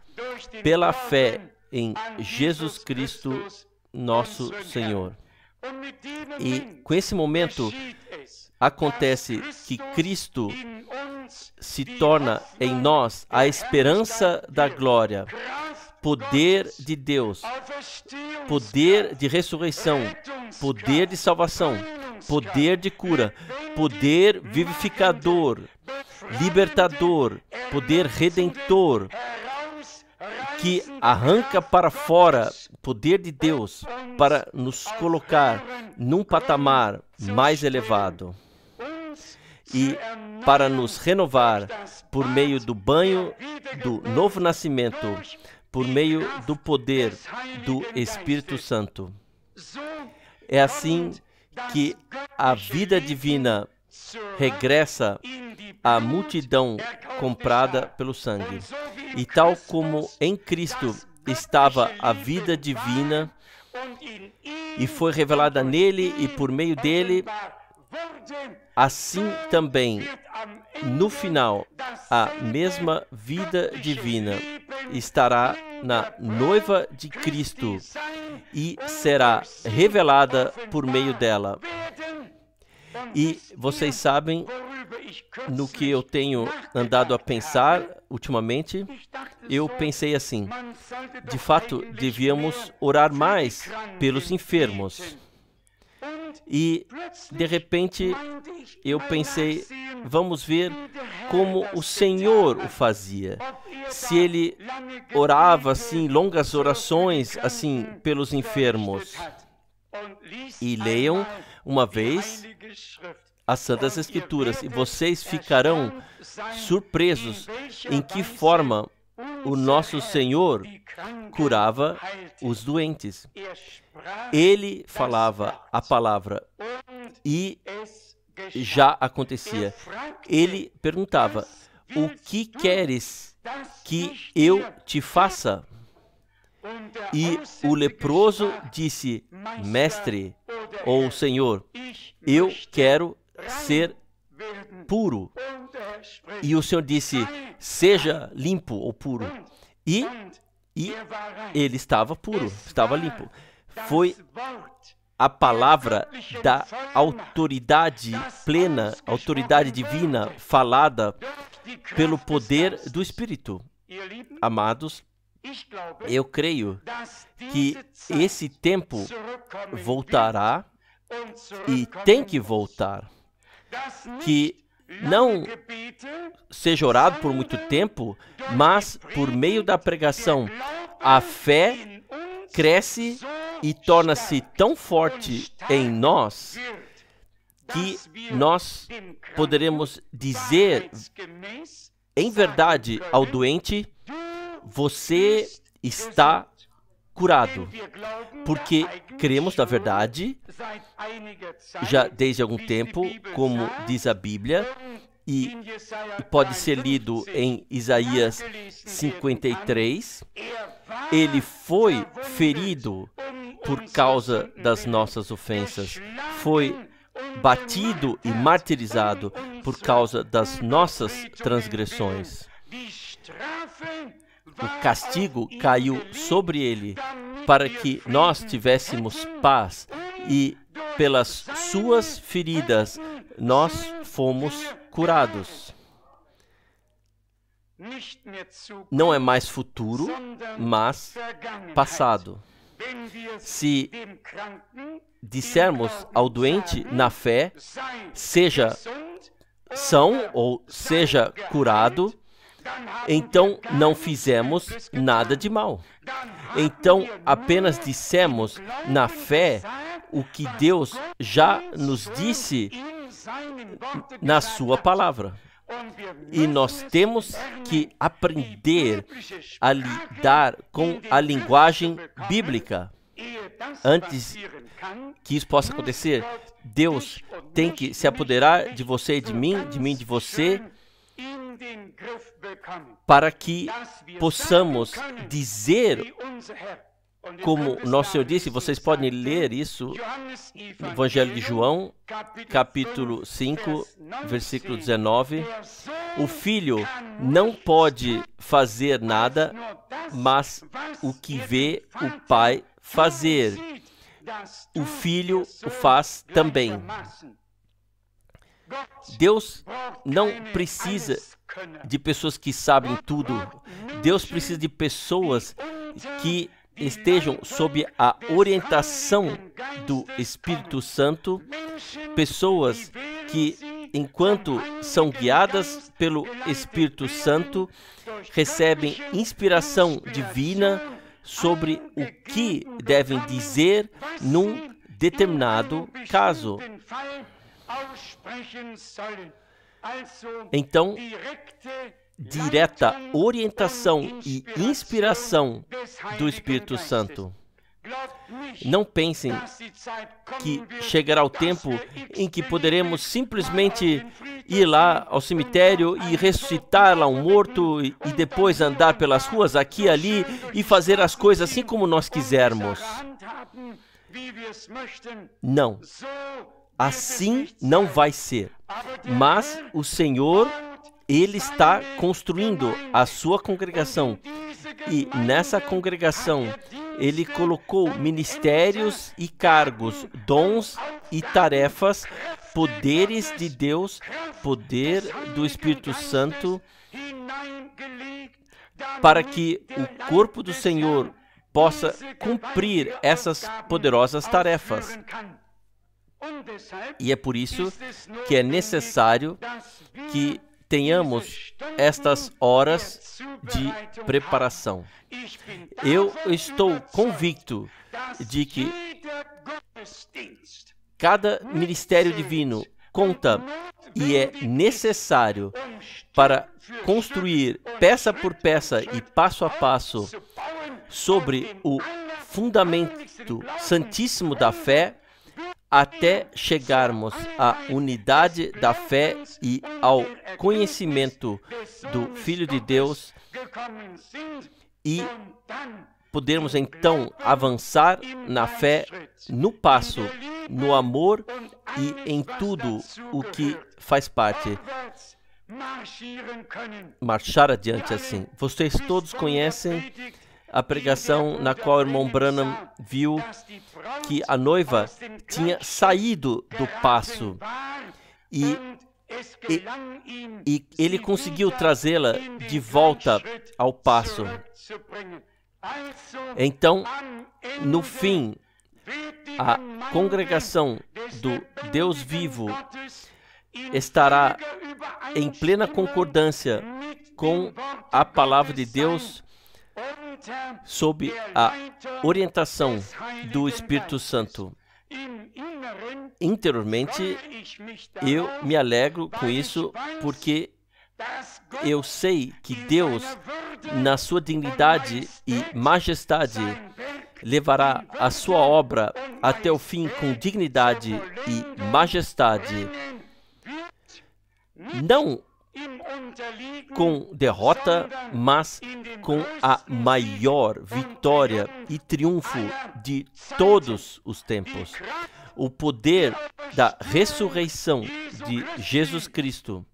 pela fé em Jesus Cristo, nosso Senhor. E com esse momento acontece que Cristo se torna em nós a esperança da glória, poder de Deus, poder de ressurreição, poder de salvação, poder de cura, poder vivificador, libertador, poder redentor, que arranca para fora poder de Deus para nos colocar num patamar mais elevado e para nos renovar por meio do banho do novo nascimento, por meio do poder do Espírito Santo. É assim que a vida divina regressa à multidão comprada pelo sangue. E tal como em Cristo estava a vida divina e foi revelada nele e por meio dele, assim também, no final, a mesma vida divina estará na noiva de Cristo e será revelada por meio dela. E vocês sabem no que eu tenho andado a pensar ultimamente? Eu pensei assim: de fato, devíamos orar mais pelos enfermos. E, de repente, eu pensei, vamos ver como o Senhor o fazia. Se ele orava assim, longas orações assim pelos enfermos. E leiam uma vez as Santas Escrituras e vocês ficarão surpresos em que forma o nosso Senhor curava os doentes. Ele falava a palavra e já acontecia. Ele perguntava: o que queres que eu te faça? E o leproso disse: Mestre, ou Senhor, eu quero ser puro. E o Senhor disse: seja limpo ou puro. E ele estava puro, estava limpo. Foi a palavra da autoridade plena, autoridade divina, falada pelo poder do Espírito. Amados, eu creio que esse tempo voltará e tem que voltar. Que não seja orado por muito tempo, mas por meio da pregação, a fé cresce e torna-se tão forte em nós que nós poderemos dizer em verdade ao doente: você está curado, porque cremos na verdade, já desde algum tempo, como diz a Bíblia, e pode ser lido em Isaías 53, ele foi ferido por causa das nossas ofensas, foi batido e martirizado por causa das nossas transgressões. O castigo caiu sobre ele para que nós tivéssemos paz, e pelas suas feridas nós fomos curados. Não é mais futuro, mas passado. Se dissermos ao doente na fé, seja são ou seja curado, então não fizemos nada de mal. Então apenas dissemos na fé o que Deus já nos disse na sua palavra. E nós temos que aprender a lidar com a linguagem bíblica. Antes que isso possa acontecer, Deus tem que se apoderar de você e de mim de você, para que possamos dizer, como nosso Senhor disse. Vocês podem ler isso no Evangelho de João, capítulo 5, versículo 19. O Filho não pode fazer nada, mas o que vê o Pai fazer, o Filho o faz também. Deus não precisa de pessoas que sabem tudo. Deus precisa de pessoas que estejam sob a orientação do Espírito Santo, pessoas que, enquanto são guiadas pelo Espírito Santo, recebem inspiração divina sobre o que devem dizer num determinado caso. Então, direta orientação e inspiração do Espírito Santo. Não pensem que chegará o tempo em que poderemos simplesmente ir lá ao cemitério e ressuscitar lá um morto e depois andar pelas ruas aqui e ali e fazer as coisas assim como nós quisermos. Não. Assim não vai ser. Mas o Senhor, Ele está construindo a sua congregação. E nessa congregação, Ele colocou ministérios e cargos, dons e tarefas, poderes de Deus, poder do Espírito Santo, para que o corpo do Senhor possa cumprir essas poderosas tarefas. E é por isso que é necessário que tenhamos estas horas de preparação. Eu estou convicto de que cada ministério divino conta e é necessário para construir peça por peça e passo a passo sobre o fundamento santíssimo da fé, até chegarmos à unidade da fé e ao conhecimento do Filho de Deus, e podermos então avançar na fé, no passo, no amor e em tudo o que faz parte. Marchar adiante assim. Vocês todos conhecem a pregação na qual o irmão Branham viu que a noiva tinha saído do passo e ele conseguiu trazê-la de volta ao passo. Então, no fim, a congregação do Deus vivo estará em plena concordância com a palavra de Deus, sob a orientação do Espírito Santo. Interiormente, eu me alegro com isso, porque eu sei que Deus, na sua dignidade e majestade, levará a sua obra até o fim com dignidade e majestade, não com derrota, mas com a maior vitória e triunfo de todos os tempos. O poder da ressurreição de Jesus Cristo,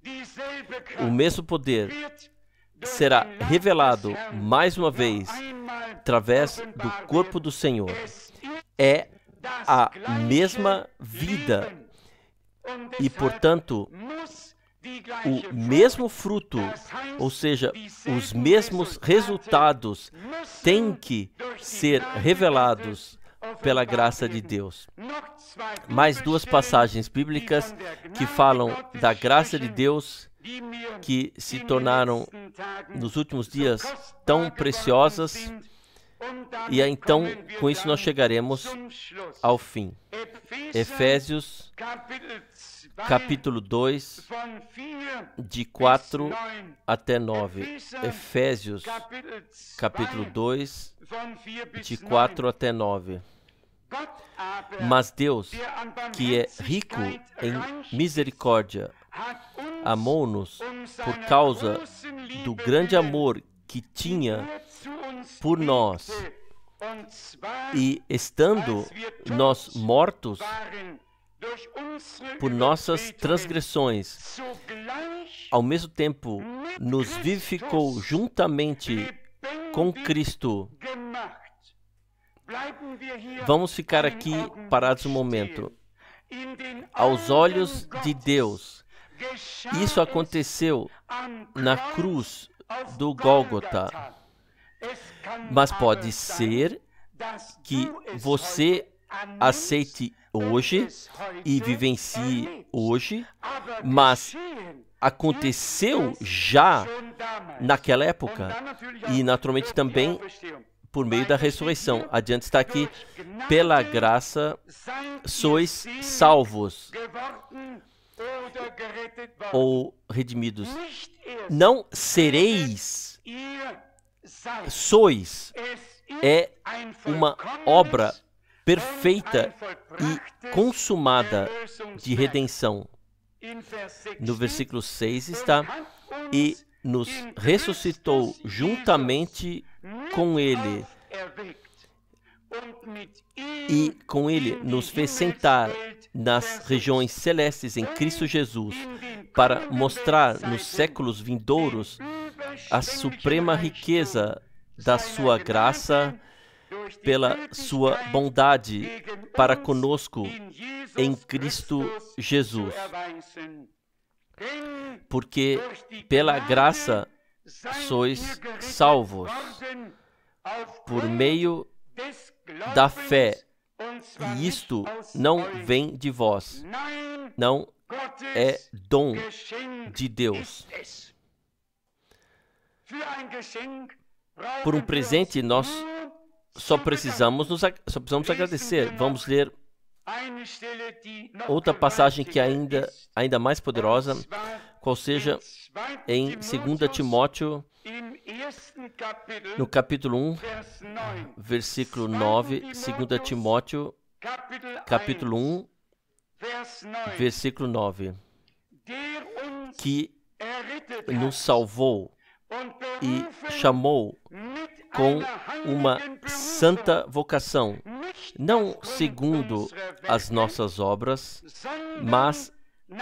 o mesmo poder, será revelado mais uma vez através do corpo do Senhor. É a mesma vida e, portanto, o mesmo fruto, ou seja, os mesmos resultados têm que ser revelados pela graça de Deus. Mais duas passagens bíblicas que falam da graça de Deus, que se tornaram nos últimos dias tão preciosas, e então com isso nós chegaremos ao fim. Efésios capítulo 2, de 4 até 9. Efésios capítulo 2, de 4 até 9. Mas Deus, que é rico em misericórdia, amou-nos por causa do grande amor que tinha por nós, e estando nós mortos por nossas transgressões, ao mesmo tempo nos vivificou juntamente com Cristo. Vamos ficar aqui parados um momento. Aos olhos de Deus, isso aconteceu na cruz do Gólgota. Mas pode ser que você aceite hoje e vivencie hoje, mas aconteceu já naquela época e naturalmente também por meio da ressurreição. Adiante está aqui: pela graça sois salvos ou redimidos. Não sereis, sois. É uma obra perfeita e consumada de redenção. No versículo 6 está: e nos ressuscitou juntamente com Ele, e com Ele nos fez sentar nas regiões celestes em Cristo Jesus, para mostrar nos séculos vindouros a suprema riqueza da sua graça pela sua bondade para conosco em Cristo Jesus. Porque pela graça sois salvos por meio da fé, e isto não vem de vós, não é dom de Deus. Por um presente, nós só precisamos agradecer. Vamos ler outra passagem que é ainda mais poderosa, qual seja em 2 Timóteo, no capítulo 1, versículo 9. 2 Timóteo, capítulo 1, versículo 9. Que nos salvou e chamou com uma santa vocação, não segundo as nossas obras, mas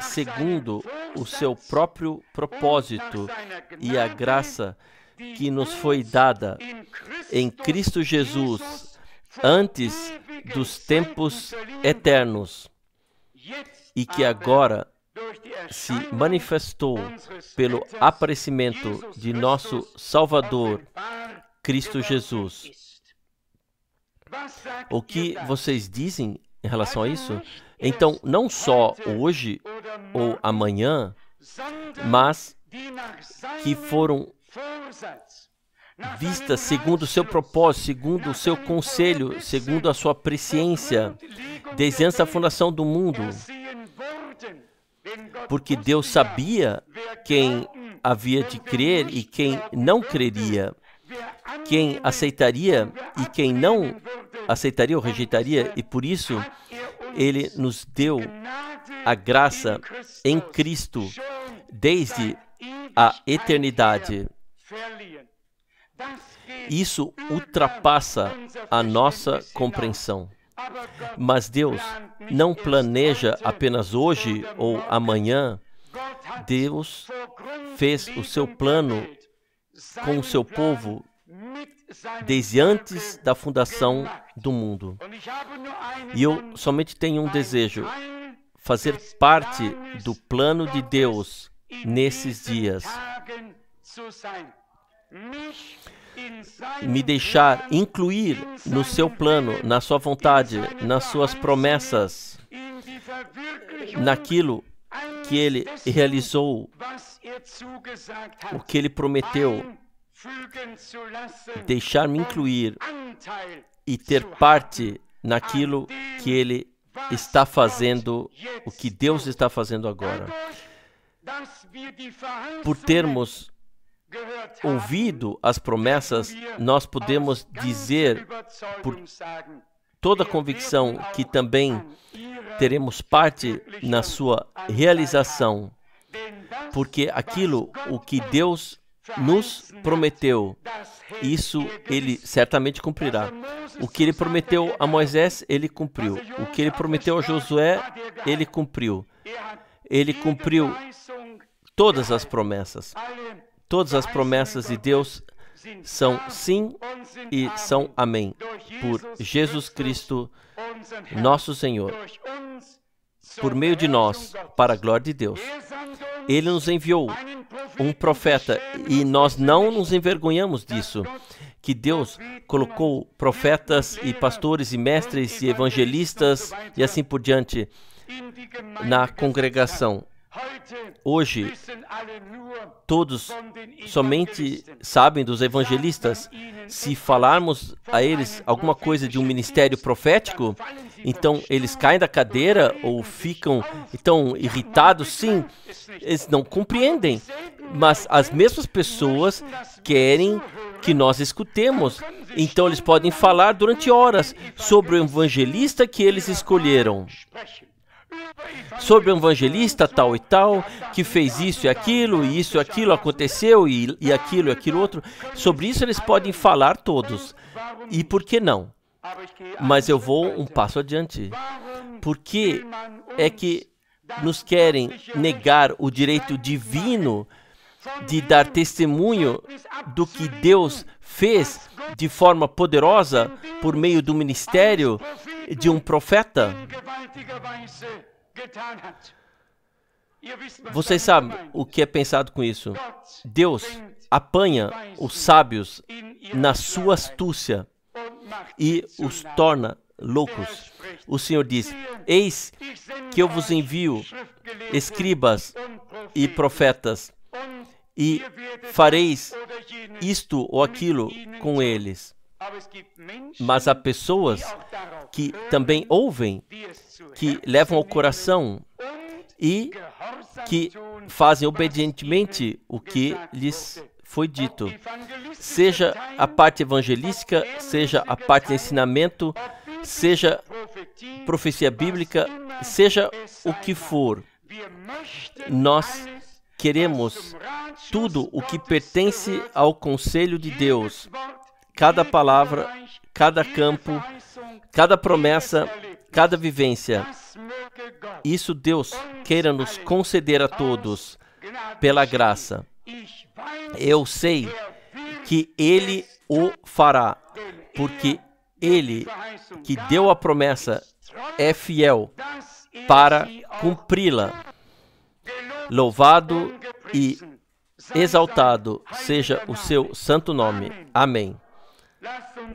segundo o seu próprio propósito e a graça que nos foi dada em Cristo Jesus antes dos tempos eternos, e que agora se manifestou pelo aparecimento de nosso Salvador, Cristo Jesus. O que vocês dizem em relação a isso? Então, não só hoje ou amanhã, mas que foram vistas segundo o seu propósito, segundo o seu conselho, segundo a sua presciência, desde antes da fundação do mundo. Porque Deus sabia quem havia de crer e quem não creria, quem aceitaria e quem não aceitaria ou rejeitaria, e por isso Ele nos deu a graça em Cristo desde a eternidade. Isso ultrapassa a nossa compreensão. Mas Deus não planeja apenas hoje ou amanhã. Deus fez o seu plano com o seu povo desde antes da fundação do mundo. E eu somente tenho um desejo: fazer parte do plano de Deus nesses dias. Me deixar incluir no seu plano, na sua vontade, nas suas promessas, naquilo que Ele realizou, o que Ele prometeu. Deixar-me incluir e ter parte naquilo que Ele está fazendo, o que Deus está fazendo agora. Por termos ouvido as promessas, nós podemos dizer por toda convicção que também teremos parte na sua realização, porque aquilo o que Deus nos prometeu, isso Ele certamente cumprirá. O que Ele prometeu a Moisés, Ele cumpriu. O que Ele prometeu a Josué, Ele cumpriu. Ele cumpriu todas as promessas. Todas as promessas de Deus são sim e são amém. Por Jesus Cristo, nosso Senhor. Por meio de nós, para a glória de Deus. Ele nos enviou um profeta e nós não nos envergonhamos disso. Que Deus colocou profetas e pastores e mestres e evangelistas e assim por diante na congregação. Hoje, todos somente sabem dos evangelistas. Se falarmos a eles alguma coisa de um ministério profético, então eles caem da cadeira ou ficam tão irritados. Sim, eles não compreendem. Mas as mesmas pessoas querem que nós escutemos. Então eles podem falar durante horas sobre o evangelista que eles escolheram. Sobre um evangelista tal e tal, que fez isso e aquilo aconteceu, e aquilo outro. Sobre isso eles podem falar todos. E por que não? Mas eu vou um passo adiante. Por que é que nos querem negar o direito divino de dar testemunho do que Deus fez de forma poderosa por meio do ministério de um profeta? Vocês sabem o que é pensado com isso? Deus apanha os sábios na sua astúcia e os torna loucos. O Senhor diz: eis que eu vos envio escribas e profetas, e fareis isto ou aquilo com eles. Mas há pessoas que também ouvem, que levam ao coração e que fazem obedientemente o que lhes foi dito. Seja a parte evangelística, seja a parte de ensinamento, seja profecia bíblica, seja o que for. Nós queremos tudo o que pertence ao conselho de Deus. Cada palavra, cada campo, cada promessa, cada vivência. Isso Deus queira nos conceder a todos pela graça. Eu sei que Ele o fará, porque Ele que deu a promessa é fiel para cumpri-la. Louvado e exaltado seja o seu santo nome. Amém.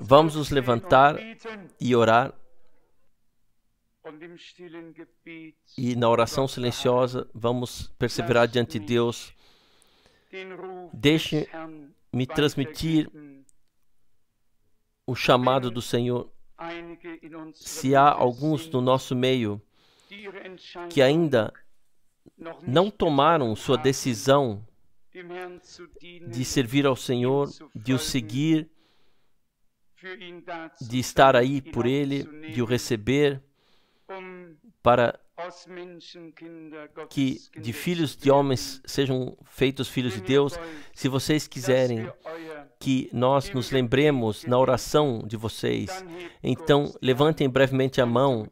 Vamos nos levantar e orar. E na oração silenciosa, vamos perseverar diante de Deus. Deixe-me transmitir o chamado do Senhor. Se há alguns no nosso meio que ainda não tomaram sua decisão de servir ao Senhor, de o seguir, de estar aí por ele, de o receber, para que de filhos de homens sejam feitos filhos de Deus. Se vocês quiserem que nós nos lembremos na oração de vocês, então levantem brevemente a mão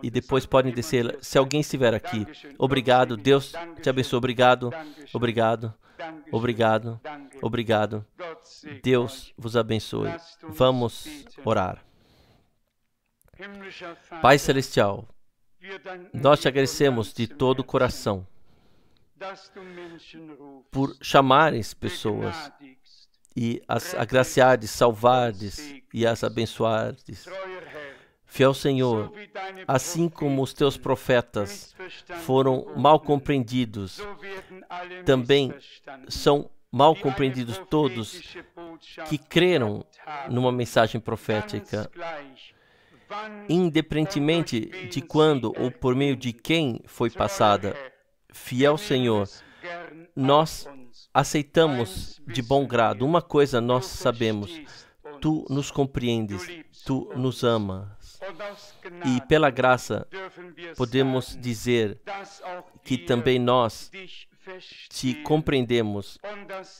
e depois podem descer. Se alguém estiver aqui, obrigado, Deus te abençoe, obrigado, obrigado, obrigado, obrigado. Deus vos abençoe. Vamos orar. Pai Celestial, nós te agradecemos de todo o coração por chamares pessoas e as agraciardes, salvardes e as abençoardes. Fiel Senhor, assim como os teus profetas foram mal compreendidos, também são mal compreendidos todos que creram numa mensagem profética, independentemente de quando ou por meio de quem foi passada. Fiel Senhor, nós aceitamos de bom grado. Uma coisa nós sabemos: tu nos compreendes, tu nos amas. E pela graça podemos dizer que também nós te compreendemos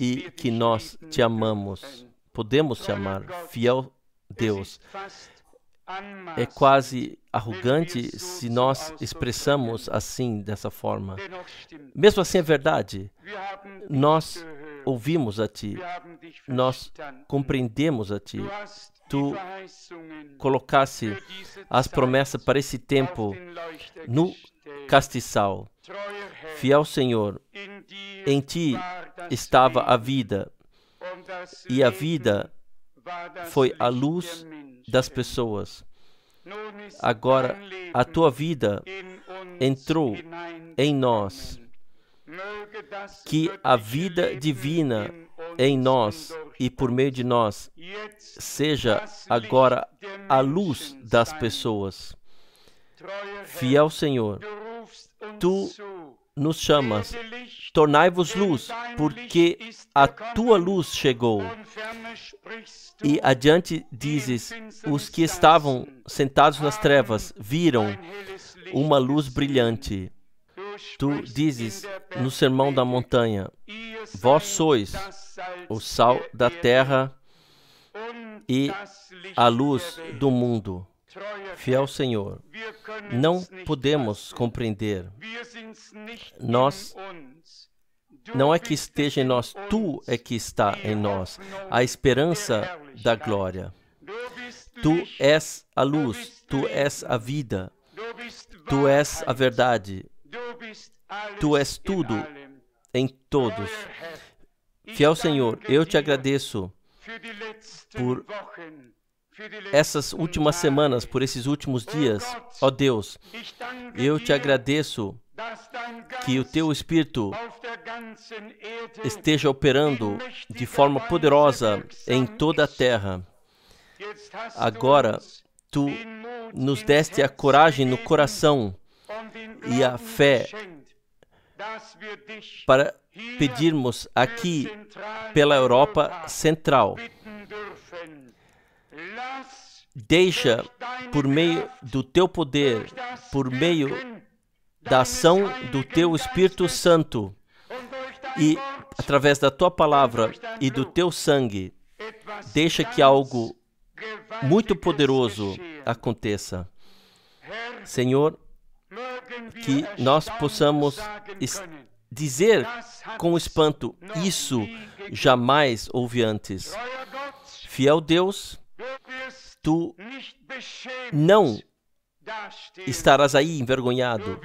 e que nós te amamos. Podemos te amar, fiel Deus. É quase arrogante se nós expressamos assim, dessa forma. Mesmo assim é verdade. Nós ouvimos a Ti, nós compreendemos a Ti. Tu colocasse as promessas para esse tempo no castiçal. Fiel Senhor, em Ti estava a vida, e a vida foi a luz das pessoas. Agora, a Tua vida entrou em nós. Que a vida divina em nós e por meio de nós seja agora a luz das pessoas. Fiel Senhor, Tu nos chamas, tornai-vos luz, porque a Tua luz chegou. E adiante dizes, os que estavam sentados nas trevas viram uma luz brilhante. Tu dizes no Sermão da Montanha, vós sois o sal da terra e a luz do mundo. Fiel Senhor, não podemos compreender. Nós, não é que esteja em nós, Tu é que está em nós, a esperança da glória. Tu és a luz, Tu és a vida, Tu és a verdade, Tu és tudo em todos. Fiel Senhor, eu te agradeço por essas últimas semanas, por esses últimos dias. Ó Deus, eu te agradeço que o Teu Espírito esteja operando de forma poderosa em toda a terra. Agora, Tu nos deste a coragem no coração e a fé para pedirmos aqui pela Europa Central. Deixa, por meio do Teu poder, por meio da ação do Teu Espírito Santo e através da Tua palavra e do Teu sangue, deixa que algo muito poderoso aconteça. Senhor, que nós possamos dizer com espanto, isso jamais houve antes. Fiel Deus, Tu não estarás aí envergonhado.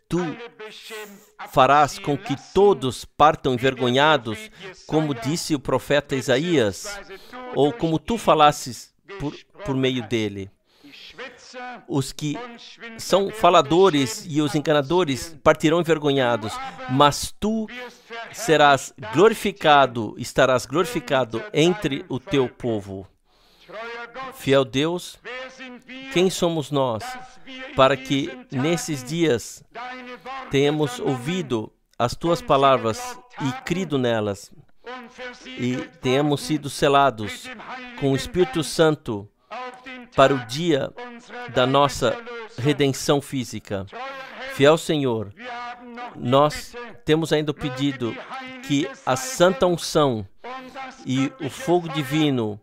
Tu farás com que todos partam envergonhados, como disse o profeta Isaías, ou como Tu falasses por meio dele. Os que são faladores e os enganadores partirão envergonhados, mas Tu serás glorificado, estarás glorificado entre o Teu povo. Fiel Deus, quem somos nós para que nesses dias tenhamos ouvido as Tuas palavras e crido nelas e tenhamos sido selados com o Espírito Santo para o dia da nossa redenção física. Fiel Senhor, nós temos ainda o pedido que a santa unção e o fogo divino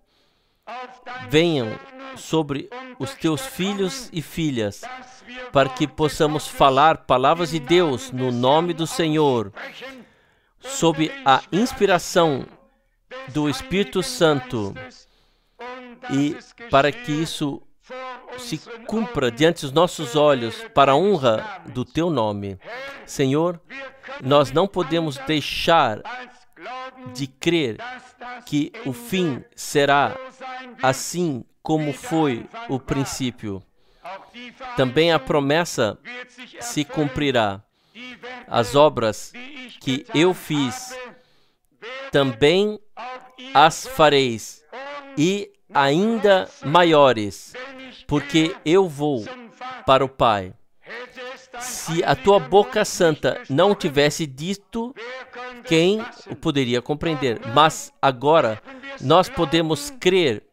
venham sobre os teus filhos e filhas, para que possamos falar palavras de Deus no nome do Senhor, sob a inspiração do Espírito Santo, e para que isso se cumpra diante dos nossos olhos, para a honra do teu nome. Senhor, nós não podemos deixar de crer que o fim será assim como foi o princípio. Também a promessa se cumprirá. As obras que eu fiz, também as fareis, e ainda maiores, porque eu vou para o Pai. Se a tua boca santa não tivesse dito, quem o poderia compreender? Mas agora nós podemos crer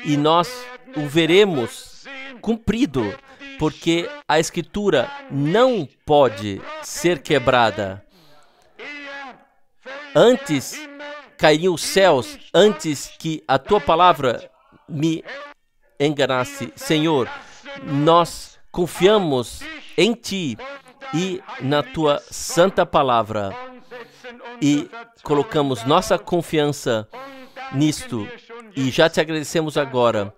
e nós o veremos cumprido, porque a Escritura não pode ser quebrada. Antes cairiam os céus, antes que a tua palavra me enganasse. Senhor, nós confiamos em ti e na tua santa palavra e colocamos nossa confiança nisto, e já te agradecemos agora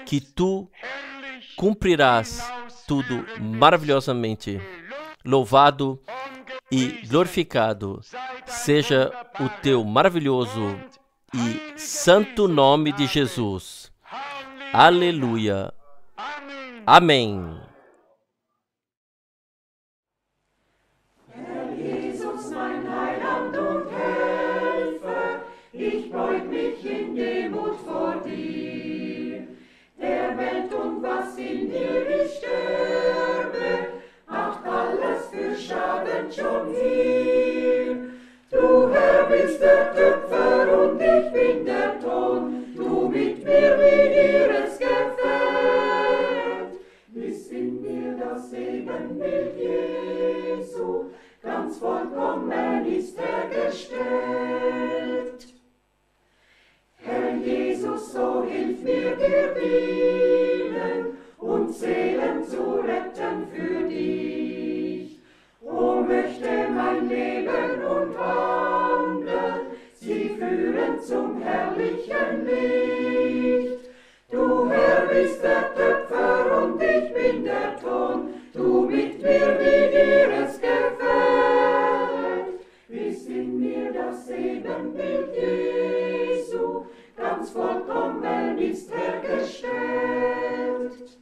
que tu cumprirás tudo maravilhosamente. Louvado e glorificado seja o teu maravilhoso e santo nome de Jesus. Aleluia. Amém. Herr Jesus, mein Heiland und Helfer, ich beug mich in Demut vor dir. Der Welt und was in ihr ich sterbe, macht alles für Schaden schon hier. Du Herr bist der Töpfer und ich bin der Ton, du mit mir, wie dir es gefällt. Bis in mir das Ebenbild Jesu, ganz vollkommen ist gestellt. Herr Jesus, so hilf mir dir dienen und Seelen zu retten für dich. O möchte mein Leben und Wandeln sie führen zum herrlichen Licht. Du Herr bist der Töpfer und ich bin der Ton, du mit mir, wie dir es gefällt. Bis in mir das Ebenbild Jesu, ganz vollkommen ist hergestellt.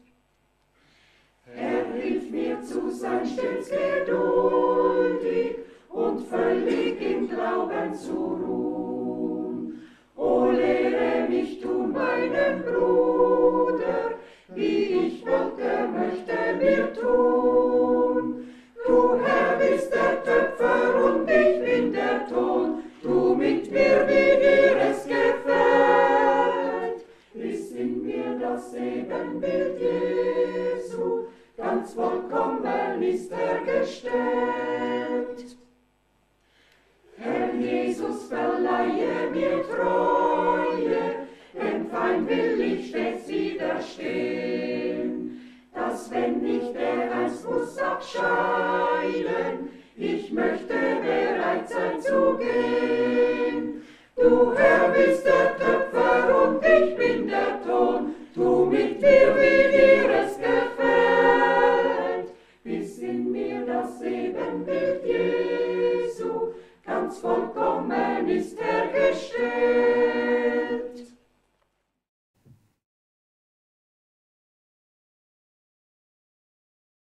Herr, hilf mir zu sein stets geduldig und völlig im Glauben zu ruhen. O lehre mich tun meinen Bruder, wie ich wollte, möchte mir tun. Du Herr bist der Töpfer und ich bin der Ton, du mit mir, wie dir es gefällt. Bis in mir das Ebenbild Jesu, ganz vollkommen ist hergestellt. Herr Jesus, verleihe mir Treue, dem Feind will ich stets widerstehen, dass wenn ich dereinst muss abscheiden, ich möchte bereit sein zu gehen. Du Herr bist der Töpfer und ich bin der Ton, du mit mir, wie dir es gefällt. Bis in mir das Ebenbild Jesu, ganz vollkommen ist hergestellt.